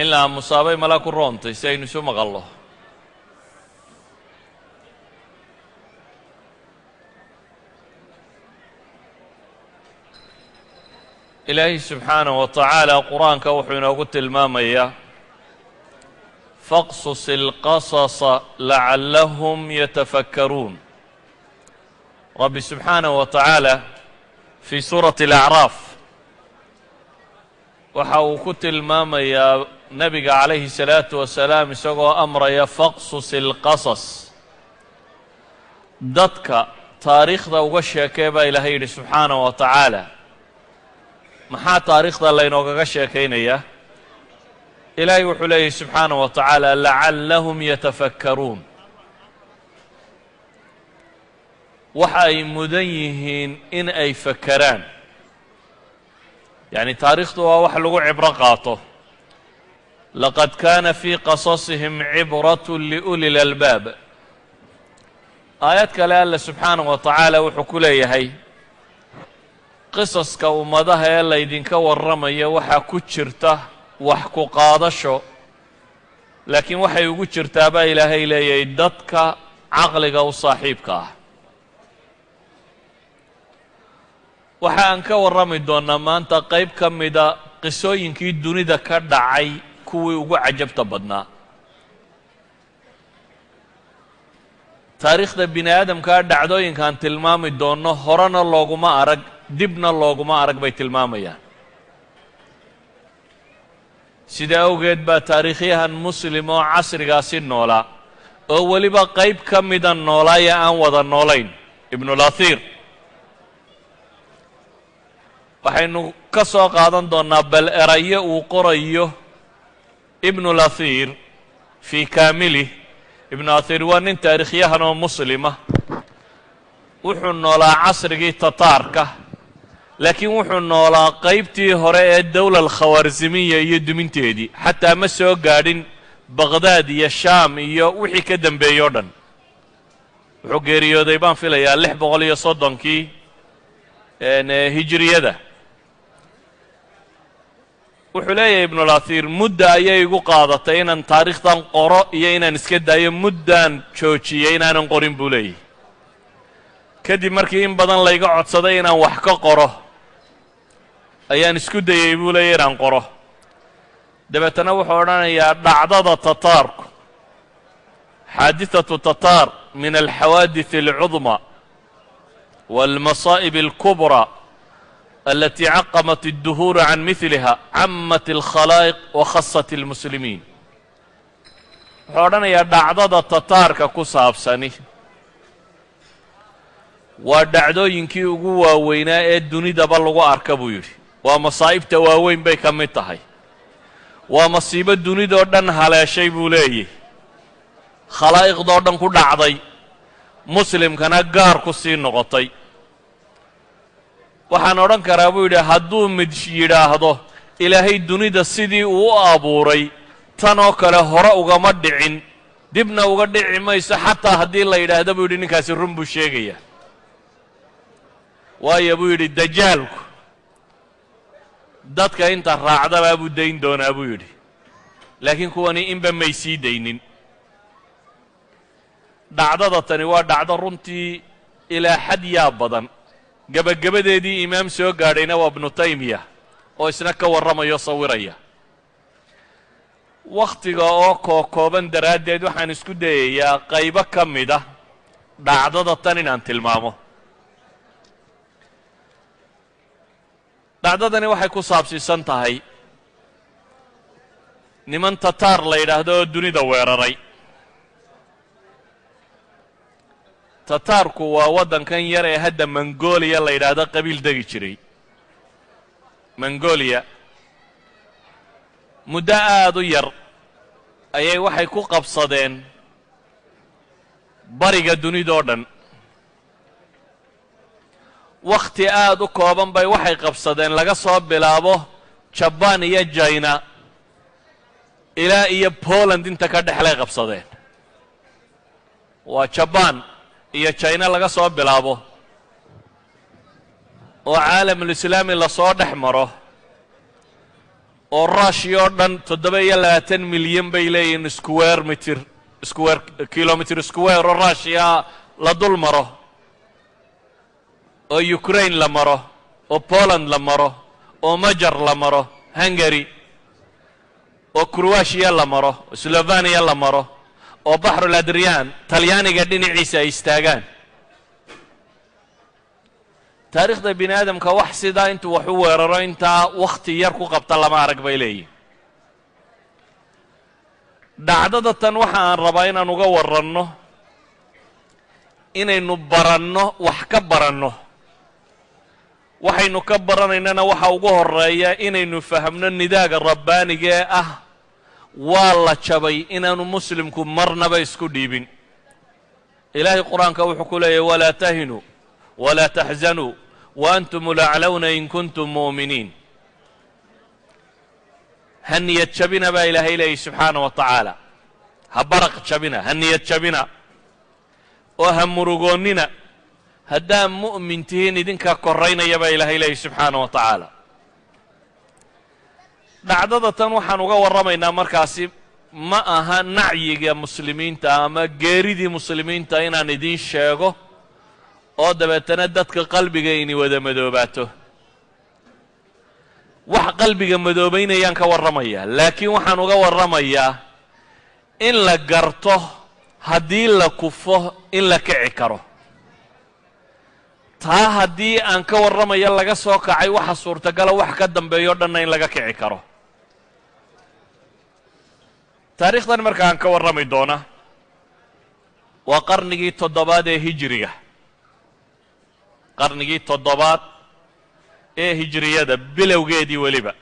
in la aamusaabay malaa ku roontay si aynu isu maqallo. ilaahay subxaanahu wa tacaala qur-aanka wuxuu inoogu tilmaamayaa faqsus ilqasasa lacallahum yatafakkaruun. rabbi subxaanahu wa tacaala fii suurati alacraaf waxa uu ku tilmaamayaa nebiga calayhi salaatu wasalaam isagoo amraya faqsus ilqasas, dadka taariikhda uga sheekee baa ilaahay yidhi subxaanahu wa tacaala. maxaa taariikhda laynoogaga sheekaynayaa? ilaahay wuxuu leeyahy subxaanahu wa tacaala lacallahum yatafakkaruun. waxa ay mudan yihiin in ay fakeraan. yacni taariikhdu waa wax lagu cibro qaato. laqad kaana fii qasasihim cibratun liuli lalbaab. aayad kale alle subxaanahu wa tacaala wuxuu ku leeyahay qisaska ummadaha ee laydinka warramaya waxaa ku jirta wax ku qaadasho, laakiin waxay ugu jirtaa baa ilaahay leeyahay dadka caqliga u saaxiibka ah. waxa aan ka warrami doonnaa maanta qayb ka mida qisooyinkii dunida ka dhacay kuwii ugu cajabta badnaa. taariikhda bini aadamkaa dhacdooyinkaan tilmaami doonno horena looguma arag, dibna looguma arag bay tilmaamayaan. sidaa awgeed baa taariikhyahan muslim oo casrigaasi noolaa oo weliba qayb ka mida noolaaya aan wada noolayn, ibnulahir, waxaynu ka soo qaadan doonnaa bal erayo uu qorayo ibnulahir fii kaamilih. ibnulahir waa nin taariikhyahan oo muslima. wuxuu noolaa casrigii tataarka, laakiin wuxuu noolaa qaybtii hore ee dowla alkhawaarzimiya iyo duminteedii. xataa ma soo gaadhin baqhdaad iyo shaam iyo wixii ka dembeeyey o dhan. wuxuu geeriyooday baan filayaa 630kii hijriyada. wuxuu leeyahay ibnulahir mudda ayay igu qaadatay inaan taariikhdan qoro iyo inaan iska daayo. muddaan joojiyey inaanan qorin buu leeyahy. kadib markii in badan layga codsaday inaan wax ka qoro ayaan isku dayey buu leeyahy inaan qoro. dabeetana wuxuu odhanayaa dhacdada tataarku, xaadithatu tataar min alxawaadith alcudma waalmasaa'ib alkubraa التي عقمت الدهور عن مثلها عمت الخلائق وخصت المسلمين. wuxuu odhanayaa dhacdada tataarka ku saabsani waa dhacdooyinkii ugu waaweynaa ee dunidaba lagu arka buu yidhi. waa masaa'ibta waaweyn bay ka mid tahay. waa masiibo dunidoo dhan haleeshay buu leeyahy. khalaa'iqdoo dhan ku dhacday, muslimkana gaar ku sii noqotay. waxaan odhan karaa buu yidhi hadduu mid yidhaahdo ilaahay dunida sidii uu u abuuray tanoo kale hore ugama dhicin, dibna uga dhici mayso, xataa haddii la yidhaahdo buu yidhi ninkaasi run buu sheegayaa. waayo buu yidhi dajaalku dadka inta raacdabaa buu dayn doonaa buu yidhi, laakiin kuwani inba may sii daynin. dhacdada tani waa dhacdo runtii ilaa xad yaa badan. gebagabadeedii imaam soo gaadhayna waa ibnu taymiya oo isna ka warramayo sawiraya. wakhtiga oo kookooban daraaddeed waxaan isku dayayaa qaybo ka mid ah dhacdada tan inaan tilmaamo. dhacdadani waxay ku saabsiisan tahay niman tataar la yidhaahdo oo dunida weeraray. tataarku waa waddankan yar ee hadda mongolia la yidhaahdo qabiil degi jiray. mongolia muddo aad u yar ayay waxay ku qabsadeen bariga dunidoo dhan. wakhti aad u kooban bay waxay qabsadeen laga soo bilaabo jabaan iyo jayna ilaa iyo poland inta ka dhexlay qabsadeen. waa jabaan iyo jayna laga soo bilaabo oo caalamulislaami lasoo dhex maro, ilaa iyo poland inta ka dhexlay qabsadeen. waa jabaan iyo jayna laga soo bilaabo oo caalamulislaami lasoo dhex maro, ilaa iyo poland inta ka dhexlay qabsadeen. oo Russia oo dhan 7 milyan bay leeyihiin square kilometer square oo Russia la dul maro oo Ukraine la maro oo Poland la maro oo Majar la maro Hungary oo Croatia la maro oo Slovenia la maro oo Bahrul Adrian Talyaaniga dhinaciisa ay istaagaan taariikhda bini aadamka wax sidaa intuu wax u weeraro intaa waqti yar ku qabta lama arag bay leeyihiin dhacdada tan waxa aan rabaa inaan uga waranno inaynu baranno wax ka baranno waxaynu ka baranaynana waxa ugu horeeya inaynu fahamno nidaaga rabbaaniga ee ah waa la jabay inaanu muslimku marnaba isku dhiibin ilaahay qur-aanka wuxuu ku leeyahay walaa tahinuu ولا تحزنوا وأنتم الأعلون إن كنتم مؤمنين هنيت شبنا با إلهي سبحانه وتعالى هبرق شبنا هنيت شبنا وهم مرقوننا هدام مؤمن تهين دينك قرين يبا إلهي سبحانه وتعالى دعددة وحن ورمينا مركاسي ما أها نعيق يا مسلمين تاما قيريدي مسلمين تاينا ندين شاقو oo dabeetana dadka qalbiga inay wada madoobaato wax qalbiga madoobaynayaan ka warramaya laakiin waxaan uga warramayaa in la garto haddii la kufo in la kici karo taa haddii aan ka warramaya laga soo kacay waxa suurtagala wax ka dambeeyo dhanna in laga kici karo taariikhdan markaan ka warrami doona waa qarnigii 7 ee hijriga qarnigii 7 ee hijriyada bilowgeedii waliba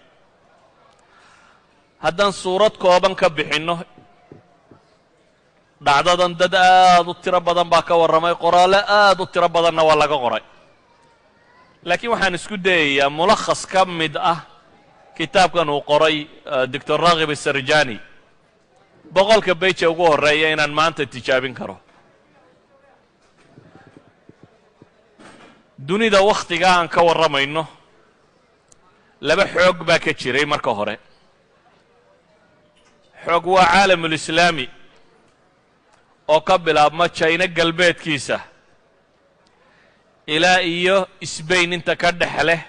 haddaan suurad kooban ka bixinno dhacdadan dad aad u tiro badan baa ka warramay qoraale aad u tiro badanna waa laga qoray laakiin waxaan isku dayayaa mulakhas ka mid ah kitaabkan uu qoray Dr. Raghib Sarjani 100 bayj ugu horeeya inaan maanta tijaabin karo dunida wakhtiga aan ka warramayno laba xoog baa ka jiray marka hore xoog waa caalamul islaami oo ka bilaabma China galbeedkiisa ilaa iyo Spain inta ka dhexleh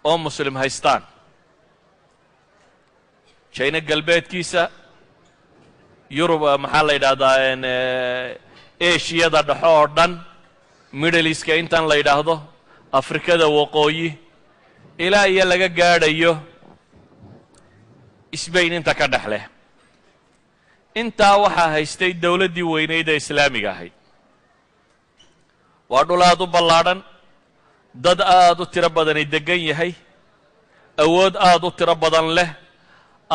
oo muslim haystaan China galbeedkiisa Yurub maxaa la yiraahdaa Asia-da dhexe oo dhan Middle East intan la yiraahdo Afrikada waqooyi ilaa iyo laga gaadhayo Spain inta ka dhaxleh inta waxa haystay dawladii weyneyd ee islaamiga ahayd waa dhul aad u ballaaran dad aad u tiro badan degan yahay awood aad u tiro badan leh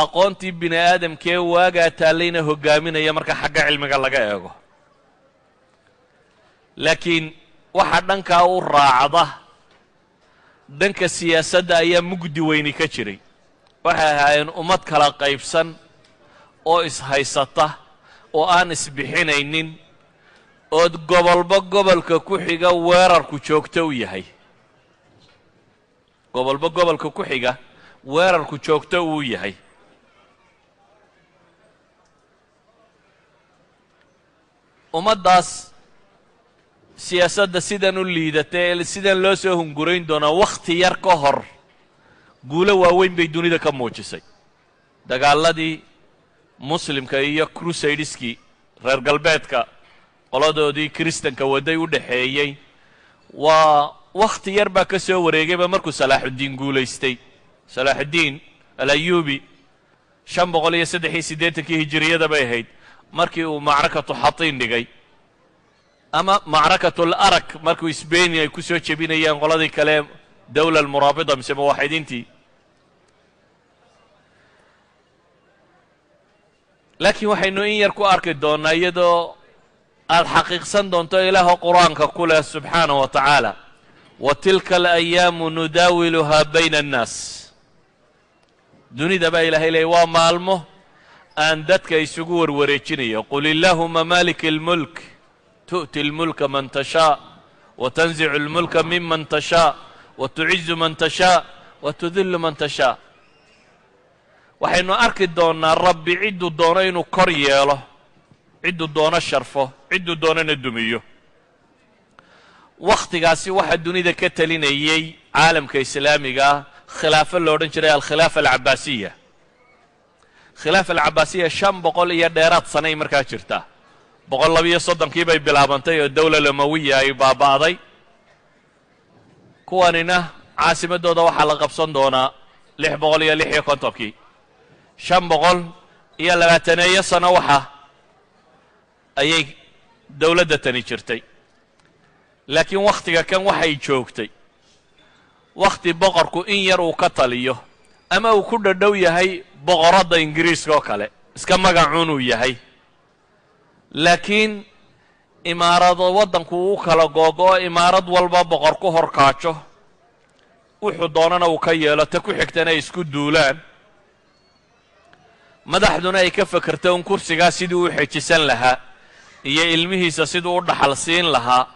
aqoontii bini aadamkee waaga taalayna hogaaminaya marka xagga cilmiga laga eego laakiin waxa dhanka u raacda dhanka siyaasadda ayaa mugdi weyni ka jiray waxa ahaayeen ummad kala qaybsan oo is haysata oo aan isbixinaynin oo gobolba gobolka ku xiga weerarku joogto u yahay gobolba gobolka ku xiga weerarku joogto u yahay ummadaas siyaasadda sidan u liidatay sidan loo soo hungurayn doona waqti yar ka hor guulo waaweyn bay dunida ka muujisay dagaaladii muslimka iyo crusadeski reer galbeedka qoladoodii kristanka waday u dhaxeeyay waa waqti yar baa ka soo wareegayba markuu salaaxudiin guulaystay salaaxudiin al-ayubi 583 hijriyada bay ahayd markii uu macrakatu xatiin dhigay ama macrakatul arak markuu Spain ay ku soo jabinayeen qoladii kale dawla al-muraabida mise muwaaxidiintii laakiin waxaynu in yar ku arki doonaa iyadoo aad xaqiiqsan doonto ilaaha quraanka ku leh subxaanahu wa tacaala wa tilka al-ayaamu nudaawiluhaa bayna annaas dunida baa ilaahay leeyahay waa maalmo aan dadka isugu warwareejinayo qul illaahumma maalika almulk tu'ti almulka man tashaa wa tanzicu almulka mimman tashaa wa tu'izzu man tashaa wa tudhillu man tashaa waxaynu arki doonnaa rabbi cidduu doono inuu kor yeelo, cidduu doono sharfo, cidduu doonona dumiyo. wakhtigaasi waxaa dunida ka talinayay caalamka islaamiga ah khilaafo lo odhan jiray alkhilaafa alcabaasiya. khilaafa alcabaasiya 500 iyo dheeraad sanay markaa jirta. 132 bay bilaabantay oo dawla umawiya ay baaba'day. kuwanina caasimadooda waxaa la qabsan doonaa 656 520 sano waxa ayay dawladda tani jirtay. laakiin wakhtiga kan waxay joogtay wakhti boqorku in yar uu ka taliyo ama uu ku dhadhow yahay boqoradda ingiriiska oo kale, iska magacuun uu yahay, laakiin imaarado waddanku uu kala googo'o, imaarad walba boqor ku horkaajo, wuxuu doonana uu ka yeelo, ta ku xigtana ay isku duulaan, madaxduna ay ka fakerto un kursigaa sidii u xejisan lahaa iyo ilmihiisa siduu u dhaxal siin lahaa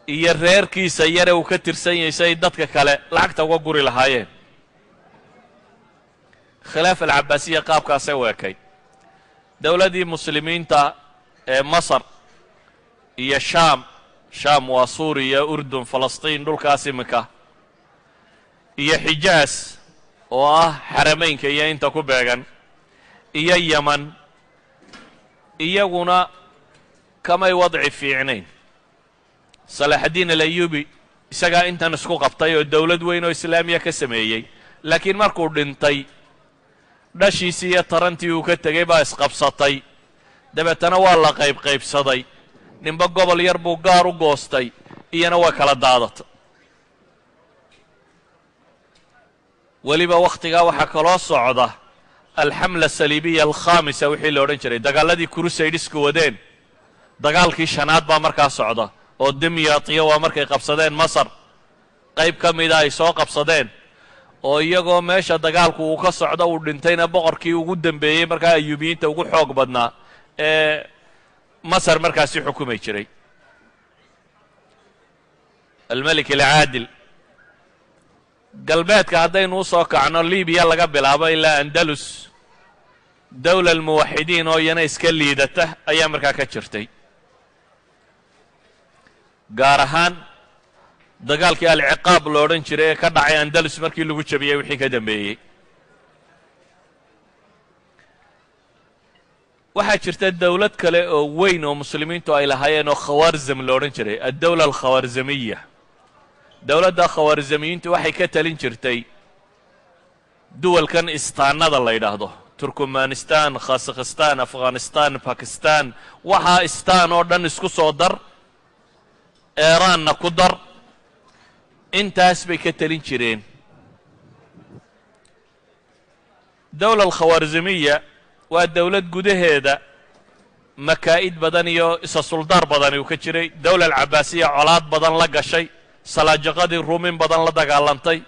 iyo reerkiisa yare uu ka tirsan yahay si ay dadka kale lacagta uga guri lahaayeen. khilaafa alcabaasiya qaabkaasay u ekay. dowladdii muslimiinta ee masar iyo shaam waa suuriya, urdun, falastiin, dhulkaas iminka, iyo xijaas oo ah xarameynka iyo inta ku beegan, iyo yaman, iyaguna kamay wadci fiicnayn. salaaxaddiin alayubi isagaa intan isku qabtay oo dowlad weyn oo islaamiya ka sameeyey, laakiin markuu dhintay dhashiisii iyo tarantii uu ka tegey baa isqabsatay, dabeetana waa la qaybsaday, ninba gobol yar buu gaar u goostay, iyana way kala daadatay. weliba wakhtigaa waxaa kaloo socda alxamla asaliibiya alkhaamisa wixii la odhan jiray, dagaaladii crusadesku wadeen, dagaalkii shanaad baa markaa socda oo dimyaatiya waa markay qabsadeen masar, qayb ka mida ay soo qabsadeen, oo iyagoo meesha dagaalku uu ka socdo uu dhintayna boqorkii ugu dambeeyey markaa ayuubiyiinta ugu xoog badnaa ee masar markaasi xukumay jiray, almelik alcaadil. galbeedka haddaynu u soo kacno, libiya laga bilaabo ilaa andalus, dawla almuwaxidiin oo iyana iska liidata ayaa markaa ka jirtay. gaar ahaan dagaalkii alciqaab lo odhan jiray ee ka dhacay andalus markii lagu jabiyey wixii ka dambeeyey. waxaa jirta dawlad kale oo weyn oo muslimiintu ay lahaayeen oo khawaarzam lo odhan jiray, addawla alkhawaarzamiya. dowladda khawaarzamiyiintu waxay ka talin jirtay duwalkan istaanada la yidhaahdo, turkmanistan, khasakhistan, afghanistan, bakistan, waxaa istaan oo dhan isku soo dar, eeraanna ku dar, intaas bay ka talin jireen. dawla alkhawaarzamiya waa dawlad gudaheeda makaa'id badan iyo isa suldaar badan uu ka jiray. dawla alcabaasiya colaad badan la gashay, salaajaqadii ruumin badan la dagaalantay,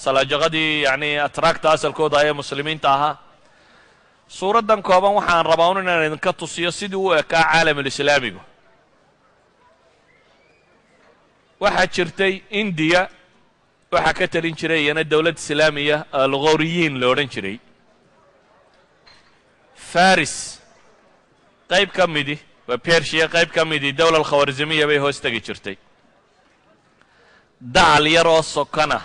salaajaqadii yacni atraagta asalkooda ee muslimiinta ahaa. suuraddan kooban waxaan rabaa un inaan idinka tusiyo sidii u ekaa caalamulislaamigu. waxaa jirtay indiya, waxaa ka talin jiray iyana dawlad islaamiya alghoriyiin lo odhan jiray. faris qayb ka midi waa bershiya, qayb ka midii dawla alkhawaarzamiya bay hoos tegi jirtay. dacal yar oo sokana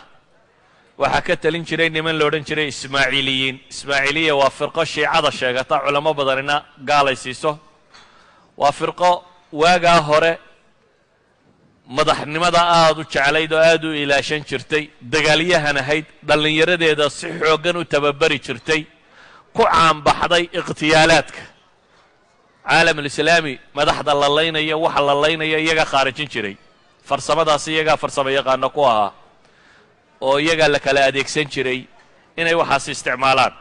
waxaa ka talin jiray niman lo odhan jiray ismaaciiliyiin. ismaaciiliya waa firqo shiicada sheegata, culamo badanina gaalaysiiso. waa firqo waagaa hore madaxnimada aad u jeclayd oo aad u ilaashan jirtay, dagaalyahan ahayd, dhallinyaradeeda si xooggan u tababari jirtay, ku caanbaxday ikhtiyaalaadka. caalamulislaami madaxda la laynayo, waxa la laynayo iyagaa khaarijin jiray, farsamadaasi iyagaa farsamo yaqaano ku ahaa, oo iyagaa la kala adeegsan jiray inay waxaas isticmaalaan.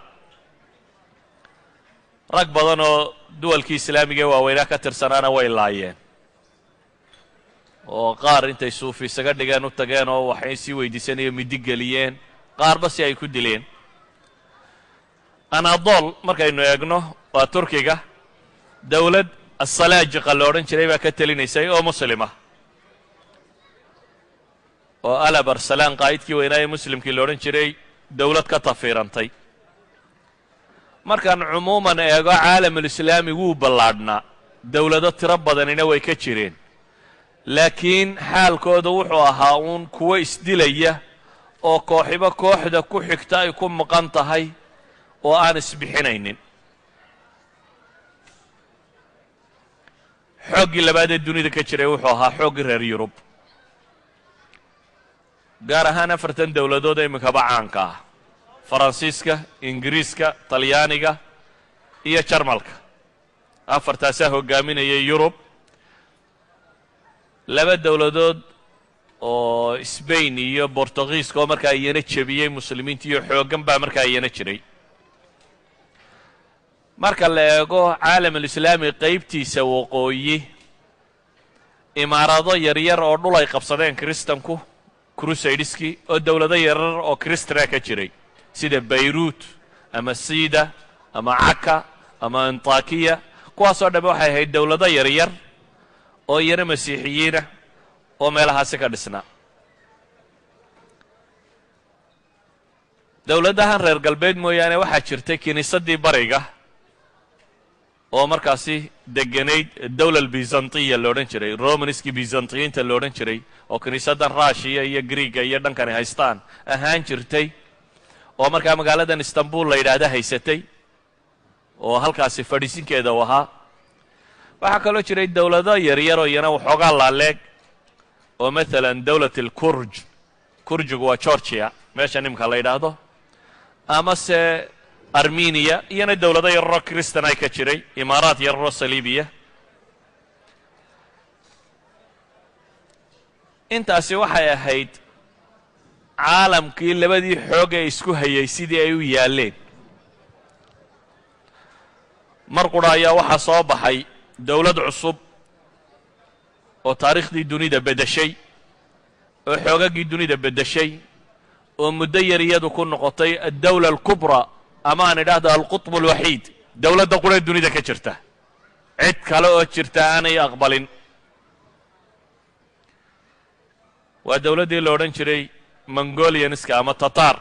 rag badan oo duwalkii islaamiga ee waaweynaa ka tirsanaana way laayeen, oo qaar intay suufi isaga dhigeen u tageen oo waxay sii weydiisanayo midi geliyeen, qaarba si ay ku dileen. anadol markaynu eegno waa turkiga, dawlad asalaajiqa lo odhan jiray baa ka talinaysay oo muslima, oo alab arsalaan qaa'idkii weynaa ee muslimkii lo odhan jiray dawlad ka tafiirantay. markaan cumuuman eego caalamulislaami wuu ballaadhnaa dowlado tiro badanina way ka jireen laakiin xaalkooda wuxuu ahaa uun kuwo isdilaya oo kooxiba kooxda ku xigta ay ku maqan tahay oo aan isbixinaynin xooggii labaad ee dunida ka jiray wuxuu ahaa xooggii reer yurub gaar ahaan 4 dowladood ee iminkaba caanka ah faransiiska ingiriiska talyaaniga iyo jarmalka afartaasaa hogaaminayay yurub 2 dowladood oo Spain iyo Portugiiska oo markaa iyana jabiyay muslimiinta iyo xooggan baa markaa iyana jiray marka la eego caalamulislaami qaybtiisa waqooyi imaarado yaryar oo dhul ay qabsadeen kristanku crusadeski oo dowlado yaryar oo kristana ka jiray sida Beirut ama Sida ama Akka ama Antakiya kuwaasoo dhambe waxay ahayd dowlado yaryar oo iyana masiixiyiina oo meelahaasi ka dhisnaa dowladahan reer galbeed mooyaane waxaa jirtay kiniisadii bariga oo markaasi deganayd dowlal byzantiya la odhan jiray romanski byzantiyiinta la odhan jiray oo kiniisadan Russia iyo Greega iyo dhankani haystaan ahaan jirtay oo markaa magaaladan Istanbul la yidhaahda haysatay oo halkaasi fadhiisinkeeda u ahaa waxaa kaloo jiray dowlado yaryar oo iyana waxoogaa laaleeg oo maalan dowlat alkurj kurjigu waa Georgia meesha nimka la yidhaahdo amase armenia iyana dowlado yararoo kristan ay ka jiray imaaraat yararoo saliibiya intaasi waxay ahayd caalamkii labadii xoog ee isku hayay sidii ay u yaaleen mar qura ayaa waxaa soo baxay dowlad cusub oo taariikhdii dunida beddeshay oo xoogagii dunida beddeshay oo muddo yar iyadu ku noqotay addawla alkubra ama aan idhaahdo alqutb alwaxiid dowladda qura dunida ka jirta cid kale oo jirta aanay aqbalin waa dowladdii la odhan jiray mongolianska ama tatar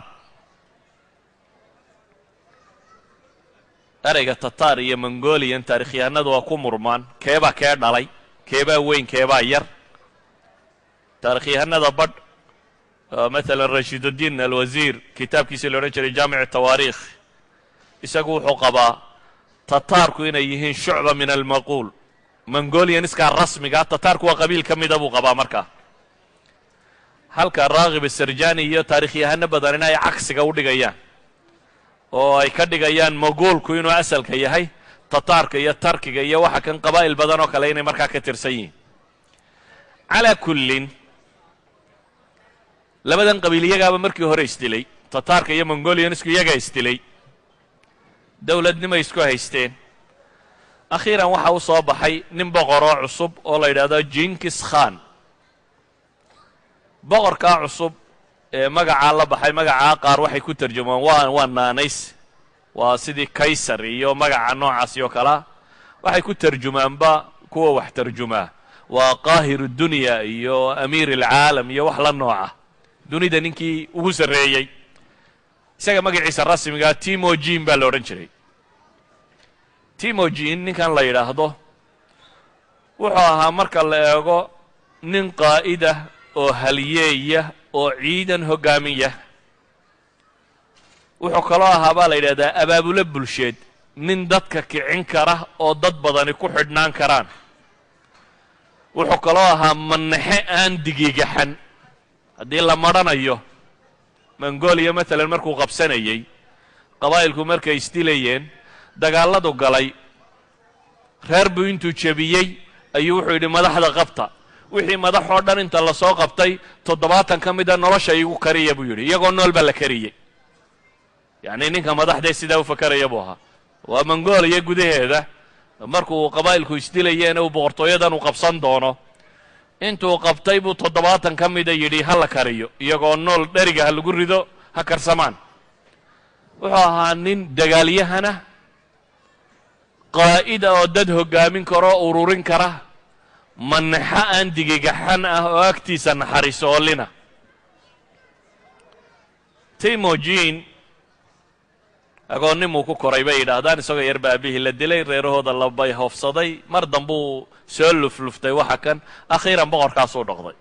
ereyga tatar iyo mongolian taarikhyahanadu waa ku murmaan keebaa kee dhalay keebaa weyn keebaa yar taarikhyahanada badh مثلا رشيد الدين الوزير kitaabkiisa la odhan jiray jaamic tawaariikh isagu wuxuu qabaa tataarku inay yihiin shucba min almaquul mongolianiskaa rasmiga tataarku waa qabiil ka mida buu qabaa markaa halka raagib asarjani iyo taarikhyahanno badan in ay cagsiga u dhigayaan oo ay ka dhigayaan mogoolku inuu asalka yahay tataarka iyo tarkiga iyo waxa kan qabaa'il badan oo kale inay markaa ka tirsan yihiin calaa kullin labadan qabiil iyagaaba markii hore isdilay tataarka iyo mongolianisku iyagaa isdilay dowladnimay isku haysteen akhiiran waxa u soo baxay nin boqoroo cusub oo la yidhaahdo jinkis khan boqorkaa cusub ee magacaa la baxay magacaa qaar waxay ku tarjumaan waa naanays waa sidii kaysar iyo magaca noocaasi oo kalea waxay ku tarjumaanba kuwa wax tarjumaa waa qaahiru dunya iyo amiir alcaalam iyo wax la nooca dunida ninkii ugu sarreeyey isaga magaciisa rasmigaa timojin baa la odhan jiray timojin ninkan la yidhaahdo wuxuu ahaa marka la eego nin qaa'idah oo haliyeeya oo ciidan hoggaamiya wuxuu kaloo ahaa baa la yidhahdaa abaabulo bulsheed nin dadka kicin kara oo dad badani ku xidhnaan karaan wuxuu kaloo ahaa manaxe aan digigaxan haddii la marhanayo mongolia maalan markuu qabsanayey qabaa'ilku markay isdilayeen dagaalladu galay reer buu intuu jebiyey ayuu wuxuu yidhi madaxda qabta wixii madax oo dhan inta la soo qabtay 70 ka mida nolosha igu kariya buu yidhi iyagoo nool baa la kariyey yacni ninka madaxdee sidaa u fakaraya buu ahaa waa mongolia gudaheeda markuu qabaa'ilku isdilayeen uu boqortooyadan uu qabsan doono intuu qabtay buu 70 ka mida yidhi ha la kariyo iyagoo nool dheriga ha lagu rido ha karsamaan wuxuu ahaa nin dagaalyahana qaa'ida oo dad hoggaamin karo ururin kara manaxa aan digigaxan ah oo agtiisa naxariisoolina timojin agoonnimuu ku koray bay yidhaahdaan isagoo yar baa aabihii la dilay reerahooda la bay hoofsaday mar dambuu soo lufluftay waxa kan akhiiran boqorkaasuu noqday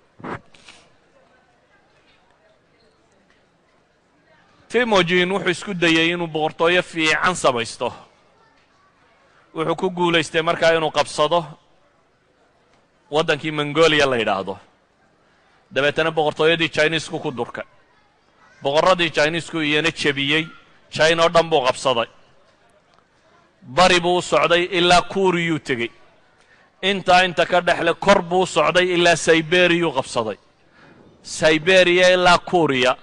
Temujin wuxuu isku dayay inuu boqortooyo fiican samaysto wuxuu ku guulaystay markaa inuu qabsado waddankii Mongolia la yidhaahdo dabeetana boqortooyadii Chinesku ku durkay boqorradii Chinesku iyana jebiyey China oo dhan buu qabsaday bari buu u socday ilaa Kuuriyuu tegey inta ka dhexle kor buu u socday ilaa Siberia qabsaday Siberia ilaa Kuuriya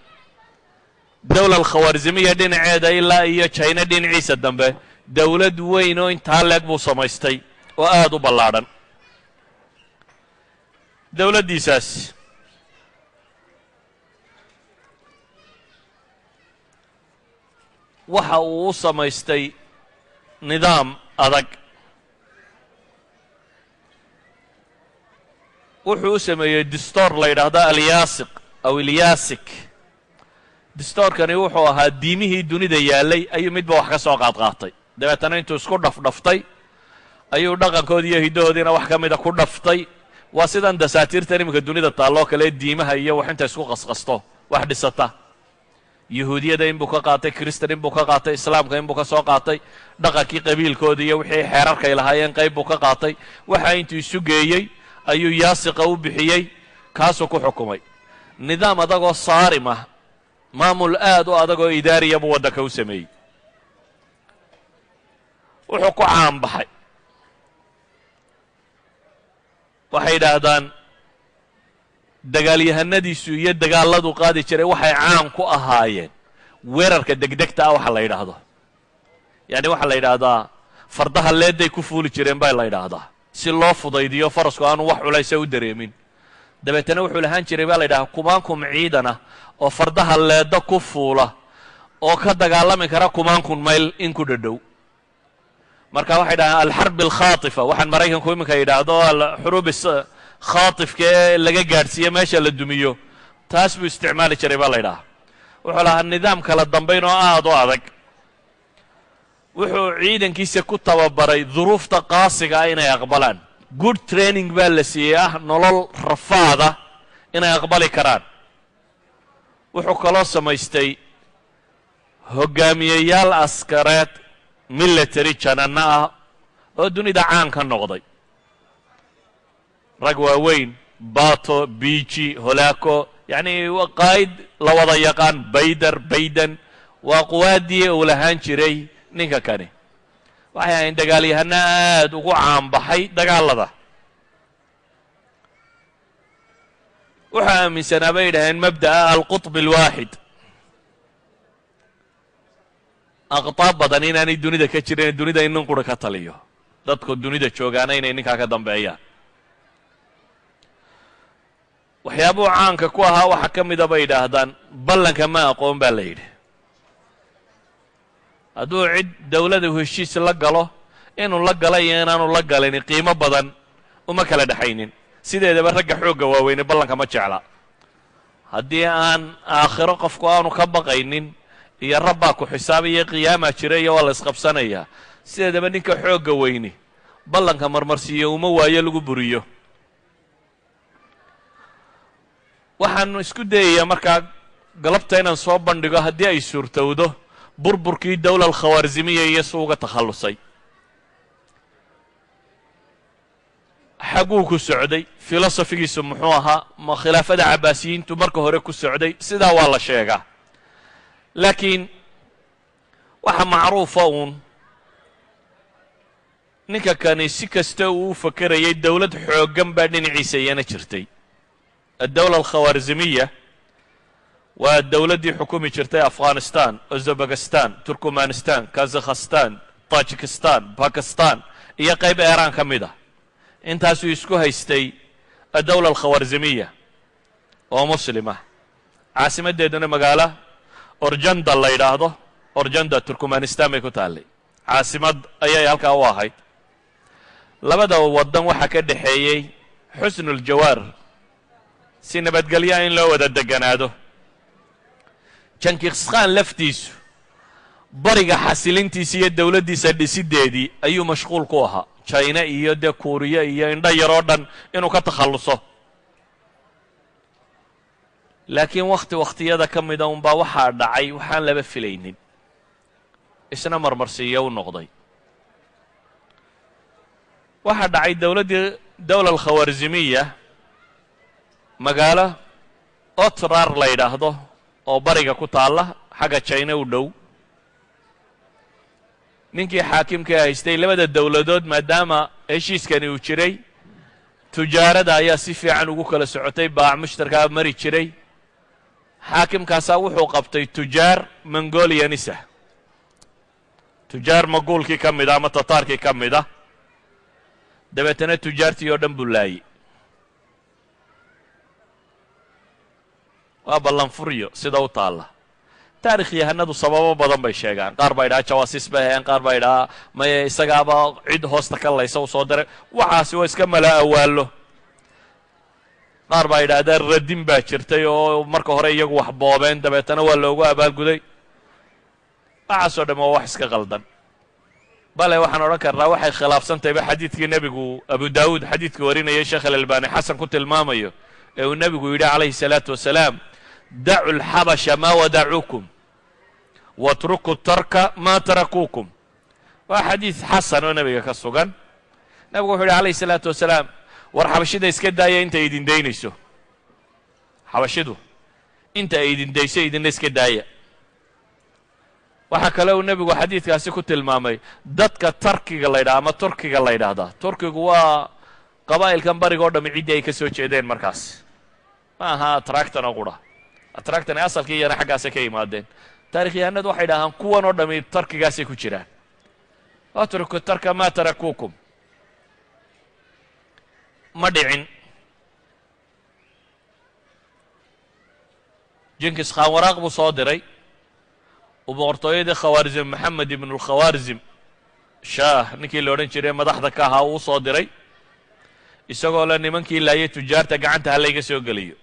dawla al-Khwarizmiya dhinaceeda ilaa iyo China dhinaciisa dambe dawlad weyn oo intaa leeg buu samaystay oo aad u ballaadhan dawladdiisaas waxa uu u samaystay nidaam adag wuxuu u sameeyey dastuur la yidhaahdo al-Yaasiq aw al-Yaasik dastuurkani wuxuu ahaa diimihii dunida yaallay ayuu midba wax ka soo qaadqaatay dabeetana intuu isku dhafdhaftay ayuu dhaqankoodii iyo hiddahoodiina wax ka mida ku dhaftay waa sidan dasaatiirtan iminka dunida taalloo kale diimaha iyo wax inta isku qasqasto wax dhisata yahuudiyada inbuu ka qaatay kristan inbuu ka qaatay islaamka inbuu ka soo qaatay dhaqankii qabiilkoodii iyo wixii xeerarkay lahaayeen qayb buu ka qaatay waxa intuu isu geeyey ayuu yaasiqa u bixiyey kaasuu ku xukumay nidaam adagoo saarim ah maamul aad u adagoo idaariya buu waddanka u sameeyey wuxuu ku caanbaxay waxay yidhaahdaan dagaalyahanadiisu iyo dagaaladu qaadi jiray waxay caan ku ahaayeen weerarka degdegta ah waxa la yidhaahdo yacni waxaa la yidhaahdaa fardaha leeday ku fuuli jireen baa la yidhaahdaa si loo fudaydiyo farasku aanu wax culaysa u dareemin dabeetana wuxuu lahaan jiray baa la yidhahaa kumaankum ciidan ah oo fardaha leeda ku fuula oo ka dagaalami kara kumaankum mayl in ku dhadhow marka waxay dhahaan alxarb alkhaatifa waxaan maraykanku iminka yidhaahdo alxuruub khaatifka ee laga gaadhsiiye meesha la dumiyo taas buu isticmaali jiray baa la yidhahaa wuxuu lahaa nidaam kala dambayn oo aad u adag wuxuu ciidankiisa ku tababaray duruufta qaasiga ah inay aqbalaan good training baa la siiyey ah nolol rafaada inay aqbali karaan wuxuu kaloo samaystay hogaamiyeyaal askareed military jananno ah oo dunida caan ka noqday rag waaweyn bato biiji holaako yacni waa qaa'id la wada yaqaan bayden waa quwaaddii uu lahaan jiray ninka kani waxay ahayn dagaalyahano aad ugu caanbaxay dagaalada wuxuu aaminsanaa bay yidhaheen mabda'a alqutb alwaaxid aqtaab badan inaanay dunida ka jirin dunida in nin qura ka taliyo dadku dunida joogaana inay ninkaa ka dambeeyaan waxyaabuhu caanka ku ahaa waxa ka mida bay yidhaahdaan ballanka ma aqoon baa la yidhi hadduu cid dawlada heshiis la galo inuu la gala iyo inaanu la galin qiimo badan uma kala dhexaynin sideedaba ragga xoogga waaweyne ballanka ma jecla haddii aan aakhiro qofku aanu ka baqaynin iyo rabbaa ku xisaabaya qiyaamaa jira iyo waa la isqabsanayaa sideedaba ninka xoogga weyni ballanka marmarsiiyo uma waayo lagu buriyo waxaanu isku dayayaa markaa galabta inaan soo bandhigo haddii ay suurtowdo burburkii dawla alkhawaarizmiya iyo si uga takhallusay xagguu ku socday filosofigiisu muxuu ahaa ma khilaafada cabaasiyiintu marka hore ku socday sidaa waa la sheegaa laakiin waxa macruufa uun ninka kani si kasta uu u fakerayay dawlad xooggan baa dhinaciisa iyana jirtay addawla alkhawaarizmiya waa dawladdii xukumi jirtay afghanistan uzbekistan turkmanistan kazakhstan tajikistan bakistan iyo qayb eeraan ka mid ah intaasuu isku haystay addawla alkhawaarizmiya oo muslima caasimaddeeduna magaalo orjanda la yidhaahdo orjanda turkmanistan bay ku taallay caasimad ayay halkaa u ahayd labada waddan waxaa ka dhexeeyey xusnuljawaar si nabadgelyaa in loo wada deganaado jankiskhan laftiisu bariga xasilintiisa iyo dowladdiisa dhisideedii ayuu mashquul ku ahaa china iyo dee kuuriya iyo indho yaroo dhan inuu ka takhalluso laakiin wakhtiyada ka mida unbaa waxaa dhacay waxaan laba filaynin isna marmarsiiyo u noqday waxaa dhacay dowla alkhawarzimiya magaalo otrar la yidhaahdo oo bariga ku taalla xagga china u dhow ninkii xaakimka haystay labada dowladood maadaama heshiiskani uu jiray tujaarada ayaa si fiican ugu kala socotay baac mushtarkaa mari jiray xaakimkaasaa wuxuu qabtay tujaar mongolianisa tujaar maguulkii ka mid a ama tataarkii ka mid a dabeetana tujaartii oo dhan buu laayey waa ballanfuryo sida u taalla taarikh yahanadu sababo badan bay sheegaan qaar baa idhaha jawaasiis bay hayeen qaar baa idhaha maye isagaaba cid hoosta ka laysa u soo diray waxaasi waa iska mala awaallo qaar baa idhahdeen radin baa jirtay oo marka hore iyagu wax boobeen dabeetana waa loogu abaalguday waxaasoo dhamm waa wax iska qaldan bale waxaan odhan karnaa waxay khilaafsantayba xadiidkii nebigu abu daawuud xadiidkii warinayay sheekh alalbani xasan ku tilmaamayo ee uu nebigu yidhi calayhi salaatu wasalaam dacu lxabasha maa wadacuukum watruku tarka maa tarakuukum waa xadiid xasan oo nebiga ka sugan nebigu wuxuu yidhi calayhi salaatu wasalaam war xabashida iska daaya inta idin daynayso xabashidu inta ay idin dayso idinna iska daaya waxaa kale uu nebigu xadiidkaasi ku tilmaamay dadka tarkiga la ydhaha ama turkiga la ydhaahdaa turkigu waa qabaa'ilkan bariga o dhammi ciddii ay ka soo jeedeen markaas ma aha atractan oo qura atractan asalkii iyana xaggaasay ka yimaadeen taarikhyahanadu waxay dhahaan kuwan oo dhammi tarkigaasay ku jiraan atruku tarka maa tarakuukum ma dhicin jinkis khaan waraaq buu soo diray uu boqortooyadii khawaarzim maxamed ibnu lkhawaarzim shaah ninkii la odhan jiray madaxda ka ahaa uu u soo diray isagoo le nimankii laayay tujaarta gacanta ha layga soo geliyo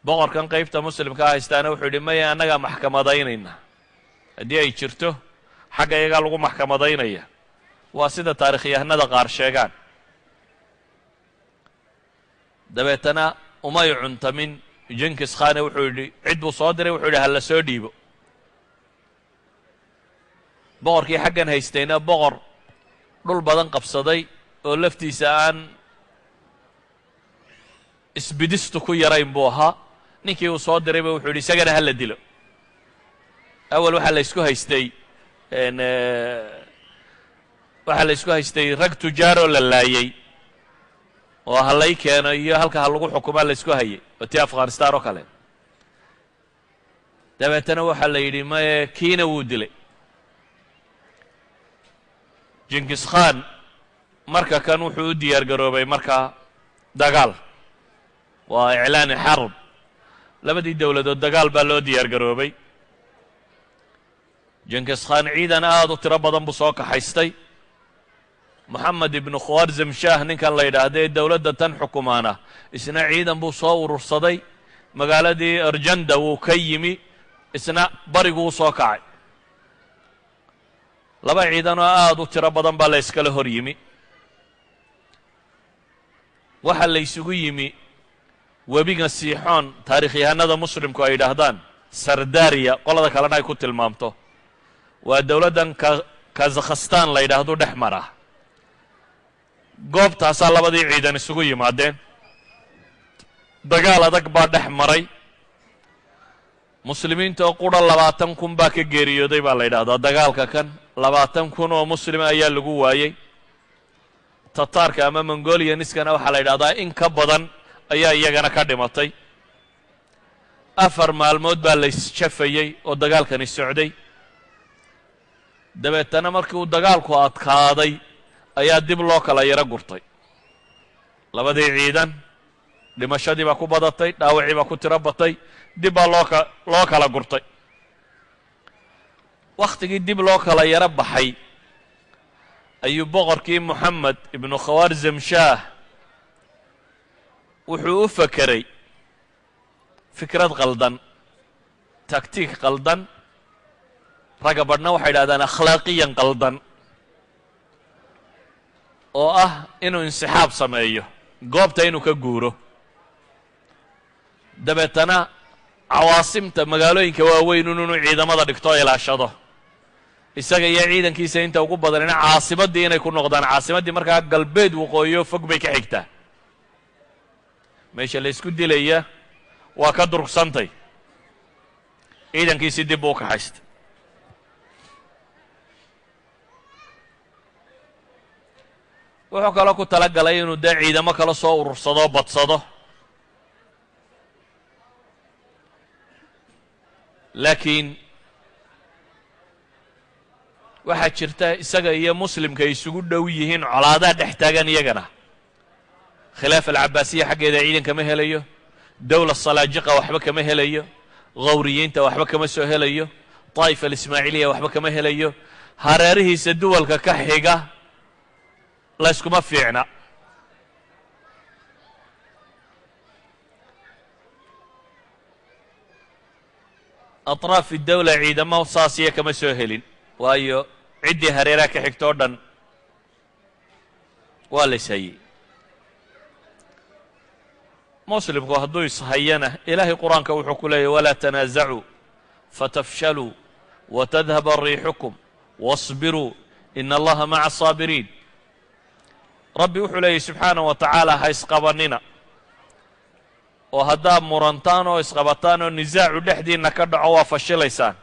boqorkan qaybta muslimkaa haystaana wuxuu yidhi maya annagaa maxkamadaynayna haddii ay jirto xagga iyagaa lagu maxkamadaynaya waa sida taarikhyahanada qaar sheegaan dabeetana umay cuntamin jinkis khane wuxuu yidhi cid buu soo diray wuxuu yidhi ha la soo dhiibo boqorkii xaggan haystayna boqor dhul badan qabsaday oo laftiisa aan isbidistu ku yarayn buu ahaa ninkii uu soo dirayba wuxuu yidhi isagana ha la dilo awal waxaa la ysku haystay rag tujaaroo la laayey oo ha lay keeno iyo halka ha lagu xukumaa la ysku hayay oo tii afghanistan oo kale dabeetana waxaa la yidhi maye kiina wuu dilay jinkis khan marka kan wuxuu u diyaar garoobay markaa dagaal waa iclaani xarb labadii dowladood dagaal baa loo diyaar garoobay jinkis khan ciidan aad u tiro badan buu soo kaxaystay moxamed ibnu khwarzim shaah ninkan la yidhaahdae dowladda tan xukumaana isna ciidan buu soo urursaday magaaladii arjanda wuu ka yimi isna bariguu soo kacay laba ciidanoo aad u tiro badan baa la yskala hor yimi waxaa la ysugu yimi webiga siixoon taarikhyahanada muslimku ay yidhaahdaan sardariya qolada kalena ay ku tilmaamto waa dowladdan kazakhstan la yidhaahdo dhex mara goobtaasaa labadii ciidan isugu yimaadeen dagaal adag baa dhex maray muslimiinta oo qura 20 kun baa ka geeriyooday baa la yidhahdaa dagaalka kan 20 kun oo muslima ayaa lagu waayey tataarka ama mongolianiskana waxaa la yidhahdaa in ka badan ayaa iyagana ka dhimatay 4 maalmood baa la isjafayey oo dagaalkani socday dabeetana markii uu dagaalku adkaaday ayaa dib loo kala yaro gurtay labadii ciidan dhimashadii baa ku badatay dhaawacii baa ku tiro batay dib baa loo kala gurtay wakhtigii dib loo kala yaro baxay ayuu boqorkii moxamed ibnu khawaarzim shaah wuxuu u fakeray fikrad qaldan taktiik qaldan ragga badhna waxay idhahdaan akhlaaqiyan qaldan oo ah inuu insixaab sameeyo goobta inuu ka guuro dabeetana cawaasimta magaalooyinka waaweyn inuu ciidamada dhigto o ilaashado isaga iyo ciidankiisa inta ugu badanina caasimaddii inay ku noqdaan caasimaddii markaa galbeed waqooyo fog bay ka xigtaa meesha la isku dilaya waa ka durugsantay ciidankiisii dib buu u kaxaystay wuxuu kaloo ku tala galay inuu dee ciidamo kala soo urursado badsado laakiin waxaa jirta isaga iyo muslimka ay isugu dhow yihiin colaadaha dhex taagan iyagana khilaafa alcabaasiya xaggeeda ciidan kama helayo dowla salaajiqa waxba kama helayo hawriyiinta waxba kama soo helayo daa'ifa alismaaciiliya waxba kama helayo hareerihiisa duwalka ka xiga layskuma fiicna aطraafi dawla ciidamo saasiya kama soo helin waayo ciddii hareeraha ka xigto o dhan waa la ishayey muslimku hadduu ishayana ilaahay qur-aanka wuxuu ku leeyahy walaa tanaasacuu fatafshaluu watadhaba riixukum waاصbiruu ina allaha maca asaabiriin rabbi wuxuu leeyahy subxaanaه wa tacaala ha isqabanina oo haddaad murantaan oo isqabataan oo nisaacu dhexdiinna ka dhaco waa fashilaysaan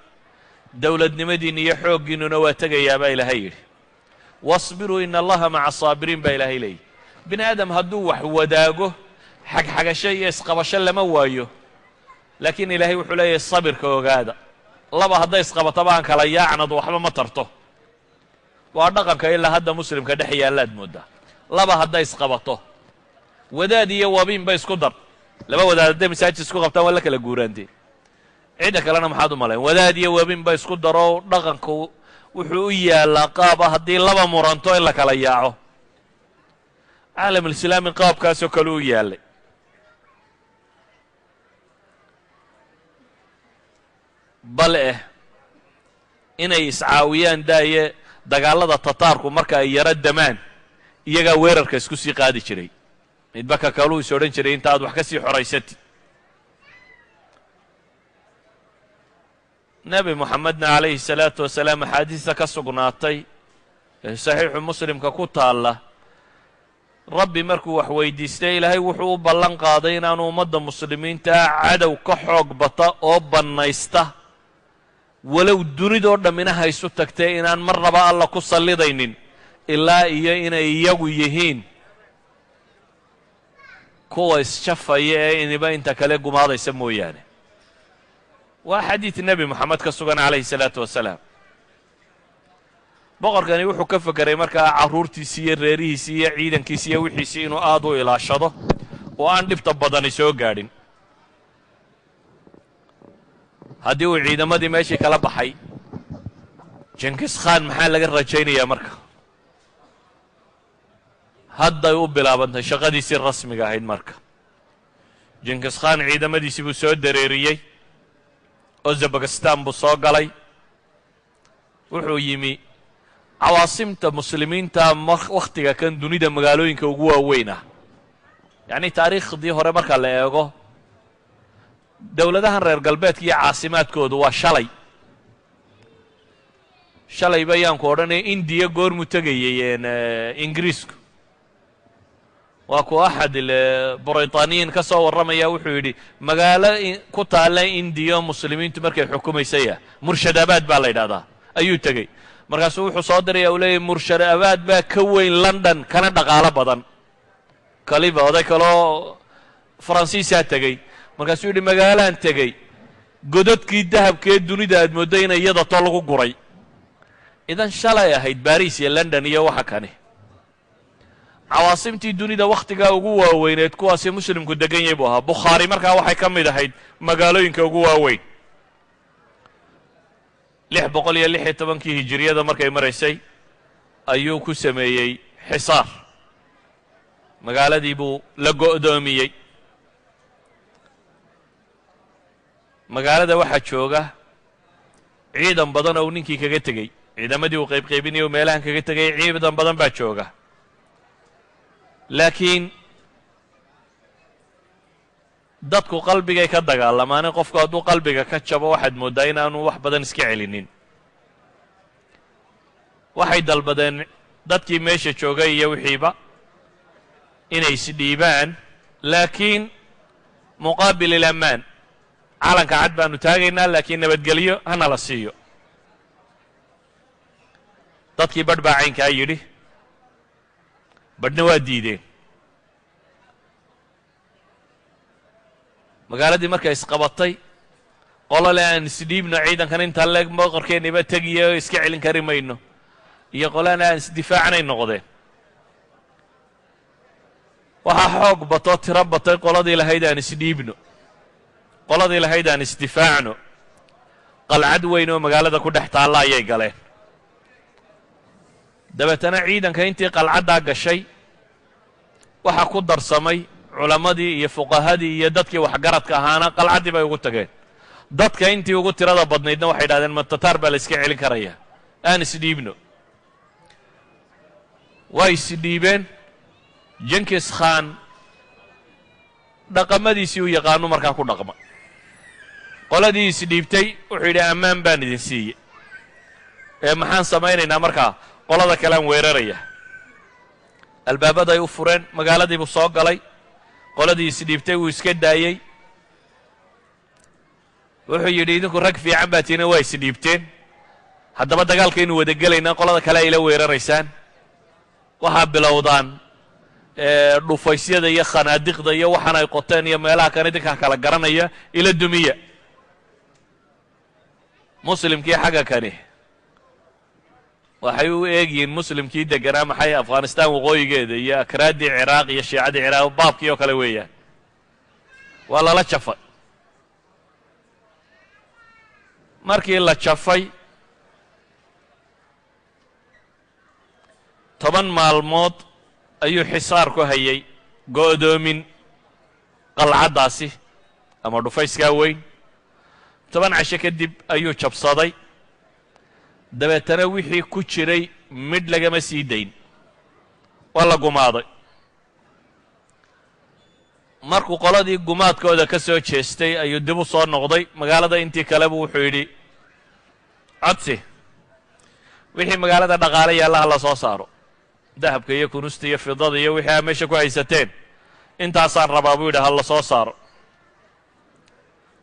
dowladnimadiinna iyo xooggiinnuna waa tegayaa baa ilaahay yidhi waصbiruu ina allaha maca asaabiriin baa ilaahay leeyahy bini aadam hadduu wax wadaago xagxagasho iyo isqabasho lama waayo laakiin ilaahay wuxuu leeyahay sabirka ogaada laba hadday isqabataba aan kala yaacnadu waxba ma tarto waa dhaqanka ilaa hadda muslimka dhex yaallaad mooddaa laba hadday isqabato wadaad iyo wabiinba isku dar laba wadaad hadday masaajid isku qabtaan waa la kala guuraantee cidda kalena maxaad u malayn wadaad iyo wabiinba isku daro dhaqanku wuxuu u yaallaa qaaba haddii laba muranto in la kala yaaco caalamulislaami qaabkaasoo kale u yaallay bale inay iscaawiyaan daaye dagaallada tataarku marka ay yaro damaan iyagaa weerarka isku sii qaadi jiray midba ka kaluu is odhan jiray inta aad wax ka sii xoraysatid nebi moxamedna calayhi الsalaatu wasalaam axaadiista ka sugnaatay ee saxiixu muslimka ku taalla rabbi markuu wax weydiistay ilaahay wuxuu u ballan qaaday inaanu ummadda muslimiintaa cadow ka xoog bata oo bannaysta walow dunidoo dhamminaha isu tagtee inaan marnaba alla ku sallidaynin ilaa iyo inay iyagu yihiin kuwa isjafaya ee iniba inta kale gumaadaysa mooyaane waa xadiid nebi moxamed ka sugan calayhi الsalaatu wasalaam boqorkani wuxuu ka fekeray markaa carruurtiisii iyo reerihiisii iyo ciidankiisii iyo wixiisii inuu aad u ilaashado oo aan dhibta badani soo gaadhin haddii uu ciidamadii meeshii kala baxay jinkis khan maxaa laga rajaynayaa marka hadday u bilaabantay shaqadiisii rasmiga ahayd marka jinkis khan ciidamadiisii buu soo dareeriyey uzbekistan buu soo galay wuxuu yimi cawaasimta muslimiinta wakhtiga kan dunida magaalooyinka ugu waaweyn ah yacni taariikhdii hore marka la eego dowladahan reer galbeedka iyo caasimaadkoodu waa shalay shalay bayaanku odhanaya indiya goormuu tegayey ingiriisku waa ku axad britaaniyiin ka soo warramaya wuxuu yidhi magaalo ku taalla indiya muslimiintu markay xukumaysaya murshadabaad baa la yidhahdaa ayuu tegey markaasuu wuxuu soo diraya uu leeyahy murshadabaad baa ka weyn london kana dhaqaalo badan kaliba oday kaloo faransiisaa tegey markaasuu yidhi magaalaan tegey godadkii dahabkee dunida aad mooddo ina iyada to lagu guray idan shalay ahayd baris iyo london iyo waxa kani cawaasimtii dunida wakhtigaa ugu waaweyneed kuwaasi muslimku degan yahay buu ahaa bukhaari markaa waxay ka mid ahayd magaalooyinka ugu waaweyn 616 hijiriyada markay maraysay ayuu ku sameeyey xisaar magaaladii buu la go'doomiyey magaalada waxaa jooga ciidan badan oo ninkii kaga tegey ciidamadii uu qaybqaybinayay oo meelahan kaga tegay ciidan badan baa jooga laakiin dadku qalbigay ka dagaalamaane qofku hadduu qalbiga ka jabo waxaad mooddaa inaanu wax badan iska celinin waxay dalbadeen dadkii meesha joogay iyo wixiiba inay isdhiibaan laakiin muqaabil ilamaan calanka cad baanu taagaynaa laakiin nabadgelyo hana la siiyo dadkii badh baa caynkaa yidhi badhna waa diideen magaaladii markay isqabatay qolole aan isdhiibno ciidankan intaa leeg boqorkeenniba tegiyo iska celin kari mayno iyo qolana aan isdifaacanay noqdeen waxaa xoog batoo tiro batay qoladii lahayd aan isdhiibno qoladii lahayd aan isdifaacno qalcad weyn oo magaalada ku dhex taalla ayay galeen dabeetana ciidanka intii qalcaddaa gashay waxaa ku darsamay culammadii iyo fuqahadii iyo dadkii waxgaradka ahaana qalcaddii bay ugu tageen dadka intii ugu tirada badnaydna waxay idhahdeen ma tataar baa la iska celin karaya aan isdhiibno waa isdhiibeen jenkis khan dhaqamadiisii u yaqaanu markaa ku dhaqma qoladii isdhiibtay wuxuu yidhi ammaan baan idin siiye ee maxaan samaynaynaa markaa qolada kalean weeraraya albaabaday u fureen magaaladii buu soo galay qoladii isdhiibtay wuu iska daayey wuxuu yidhi idinku rag fiican baa tiina waa isdhiibteen haddaba dagaalkaynu wada gelaynaa qolada kale ayla weeraraysaan waxaa bilowdaan dhufaysyada iyo khanaadiqda iyo waxaan ay qoteen iyo meelaha kan idinkaa kala garanaya ila dumiya muslimkii xagga kani waxay u eegyihiin muslimkii deganaa maxay afghanistan waqooyigeeda iyo akraaddii ciraaq iyo shiicadii ciraaq baabkii oo kale weeyaan waa lala jafay markii la jafay 10 maalmood ayuu xisaar ku hayay go'doomin qalcaddaasi ama dhufayskaa weyn 10 casho kadib ayuu jabsaday dabeetana wixii ku jiray midh lagama sii dayn waa la gumaaday markuu qoladii gumaadkooda ka soo jeestay ayuu dib u soo noqday magaalada intii kaleba wuxuu yidhi codsi wixii magaalada dhaqaale yaalla ha la soo saaro dahabka iyo kunusta iyo fidada iyo wixii aa meesha ku haysateen intaasaan rabaa buu yidhi ha la soo saaro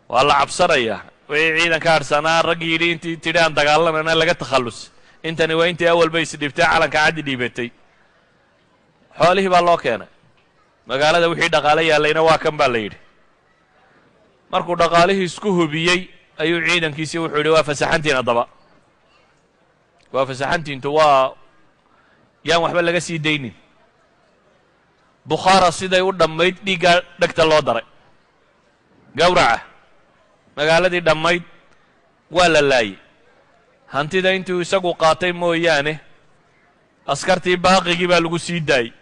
waa la cabsanayaa wixii ciidanka hadhsanaa raggii yidhi intii tidhi aan dagaalanana laga takhallus intani waa intii awalba isdhiibtay calanka caddi dhiibatay xoolihii baa loo keenay magaalada wixii dhaqaale yaallayna waa kan baa la yidhi markuu dhaqaalihii isku hubiyey ayuu ciidankiisii wuxuu yidhi waa fasaxantiin haddaba waa fasaxantiintu waa yaan waxba laga sii daynin bukhaara siday u dhammayd dhiiggaa dhegta loo daray gawraca magaaladii dhammayd waa la laayey hantida intuu isagu qaatay mooyaane askartii baaqigii baa lagu sii daayey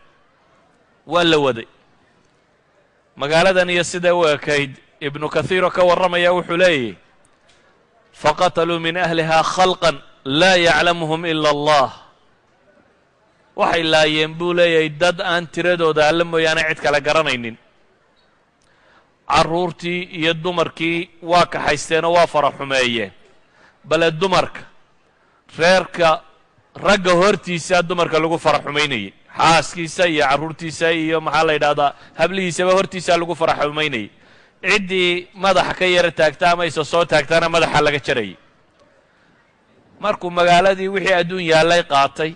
waa la waday magaaladan iyo siday u ekayd ibnu kathiiroo ka warramaya wuxuu leeyahy faqataluu min ahlihaa khalqan laa yaclamuhum ila allah waxay laayeen buu leeyahay dad aan tiradooda alla mooyaane cid kale garanaynin carruurtii iyo dumarkii waa kaxaysteenoo waa fara xumeeyeen bale dumarka reerka ragga hortiisa dumarka lagu fara xumaynayay xaaskiisa iyo carruurtiisa iyo maxaa la yidhahdaa hablihiisaba hortiisaa lagu fara xumaynayay ciddii madaxa ka yara taagta ama isa soo taagtana madaxa laga jarayay markuu magaaladii wixii adduun yaallay qaatay